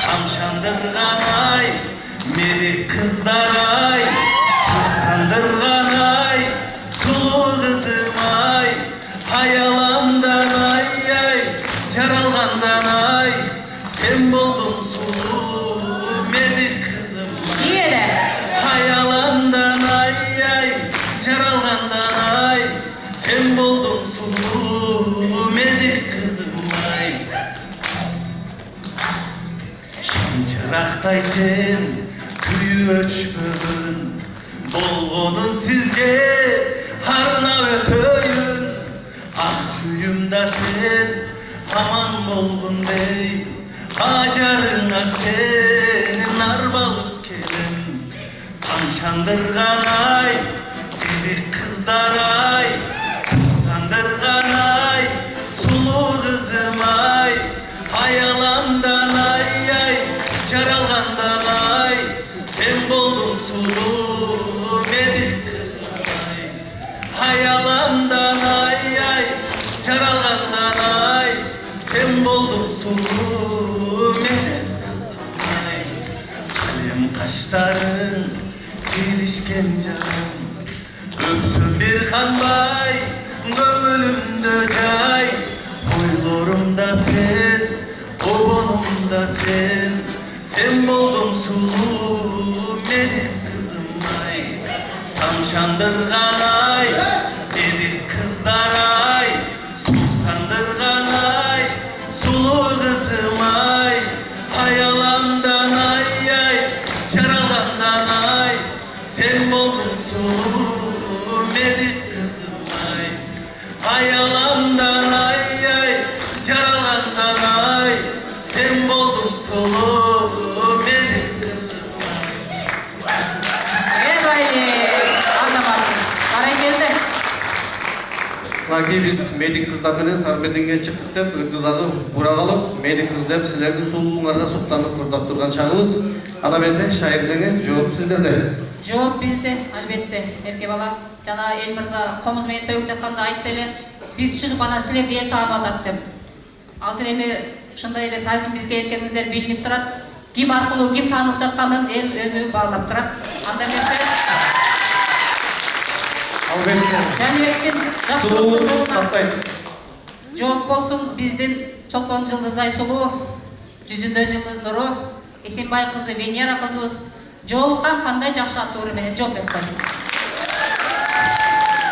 Kamşandırgan ay boldun sulu medik kızım ay. Şamçıraktay sen köyü ölçmөгün, bolgonun sizge harına ötöyün. Ak suyumda sen aman bolgun dey, acarına senin arbalık kelin. Kamşandırgan ay, bilir kızlar ay, sultandırgan ay, sulu kızım ay. Hayalandan ay ay, caralgandan ay, sen boldun sulu medik kızım ay. Hayalandan ay ay, caralgandan ay, sen boldun sulu medik kızım ay. Kalem kaşların çelişken canım, öpsün bir kanbay gömülümde cay. Huylarımda sen, obonumda sen, sen boldun sulu medik kızım ay. Tamşandırgan ay, dedik kızlar ay, sultandırgan ay, sulu kızım ay. Hayalandan ay ay, çaralandan ay, sen boldun sulu medik kızım ay. Hayalandan ay ay, caralandan ay, sen boldun sulu medik kızım ay. Eyvallah. Azamatsız. Karay geldi. Laki biz medik kızlar менен Сарбердинге чыктык деп ырдыдагы бурак алып, medik кыз деп силердин сулуулуңарга суктанып ырдап турган чагыбыз. Ана эмесе шайыр жеңе жооп сиздерде. Жооп бизде, албетте. Эрке бала, жана эл мырза комуз менен төгүп жатканда айтты эле, биз чыгып анан силерди эл таанып атат деп. Азыр эми ушундай эле тазим бизге эркениңиздер билинип турат. Ким аркылуу ким таанып жатканын эл өзү баалап турат. Анда эмесе Албетте. Жаныбектин Сулуулук жакшылыгына сактайт. жооп болсун биздин чолпон жылдыздай сулуу, жүзүндө жылдыз нуру, Эсенбай кызы Венера кызыбыз жолуккан кандай жакшы аттуу менен жооп берип койсун.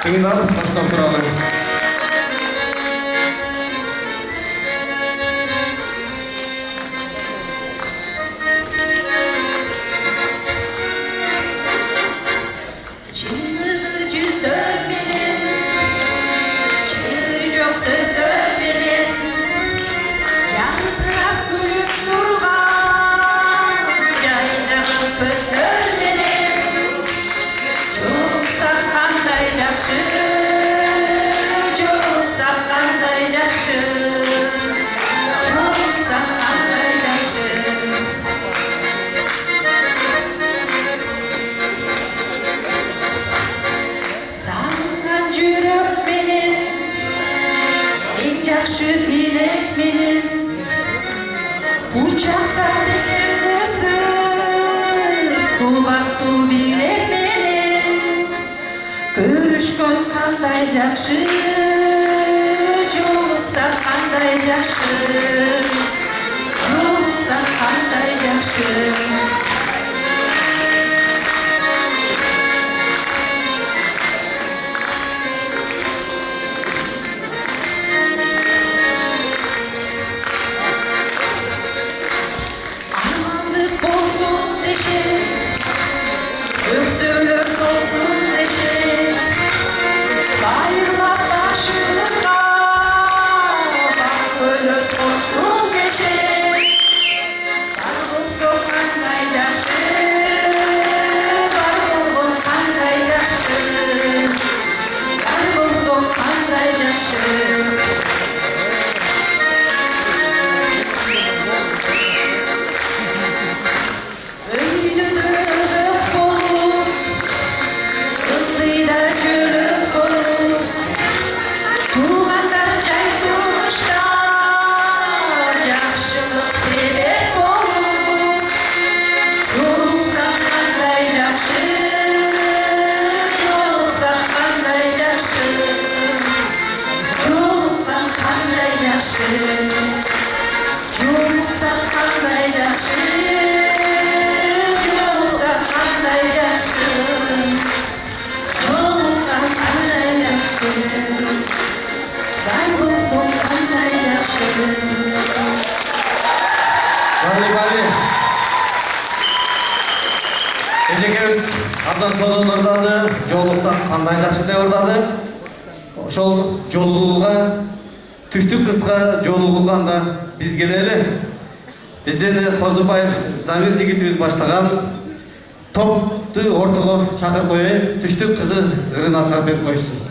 Тыңдап баштап туралы. Çığırı cüzdör benim, çığırı çok sözdör benim. Cantırak gülüp durgan, caydırıp közdör benim. Çok sakkanday jakşı, çok sakkanday jakşı, çok sakkanday jakşı. Sağlıktan жүрөк менен, эң жакшы тилек менен. Учакта деген ысык, кубаттуу билек менен. Көрүшкөн кандай жакшы, жолуксак кандай жакшы, жолуксак кандай жакшы. Armandık bolsun deşet, öksürlük olsun deşet. Bayırlar başımızda, bak ölüp olsun deşet. Var olsun kanday jakşı, var olsun kanday jakşı, var olsun kanday jakşı. Öyle dönüp olur, ıldıyda çölüp olur. Tuğanlar cay duruşta, jakşılık sebep olur. Çoluksak kanday jakşı, çoluksak kanday jakşı, çoluksak Бали. Эжекебиз абдан сонун ырдады, жолуксак кандай жакшы деп ырдады. Ошол жолугууга түштүк кызга жолугуганда биз келели. Бизден Козубаев Замир жигитибиз баштаган топту ортого чакырып коеюн. Түштүк кызы Рыната берип койсун.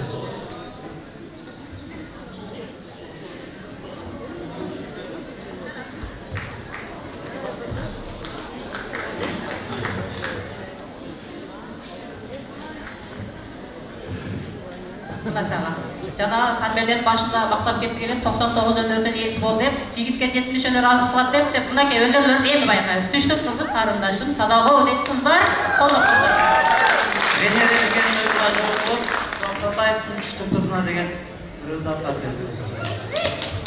Мына сага. Жана Санберден башында мактап кетти келет 99 өнөрдөн ээси бол деп, жигитке 70 өнөр азык кылат деп, мынакей өнөрлөрдү эми байкайбыз. Түштүк кызы карындашым Садагова дейт кыздар, колдоп коштойт. Венера деген жолуна жолугуп, Сатаевдин Түштүк кызына деген результаттар берди.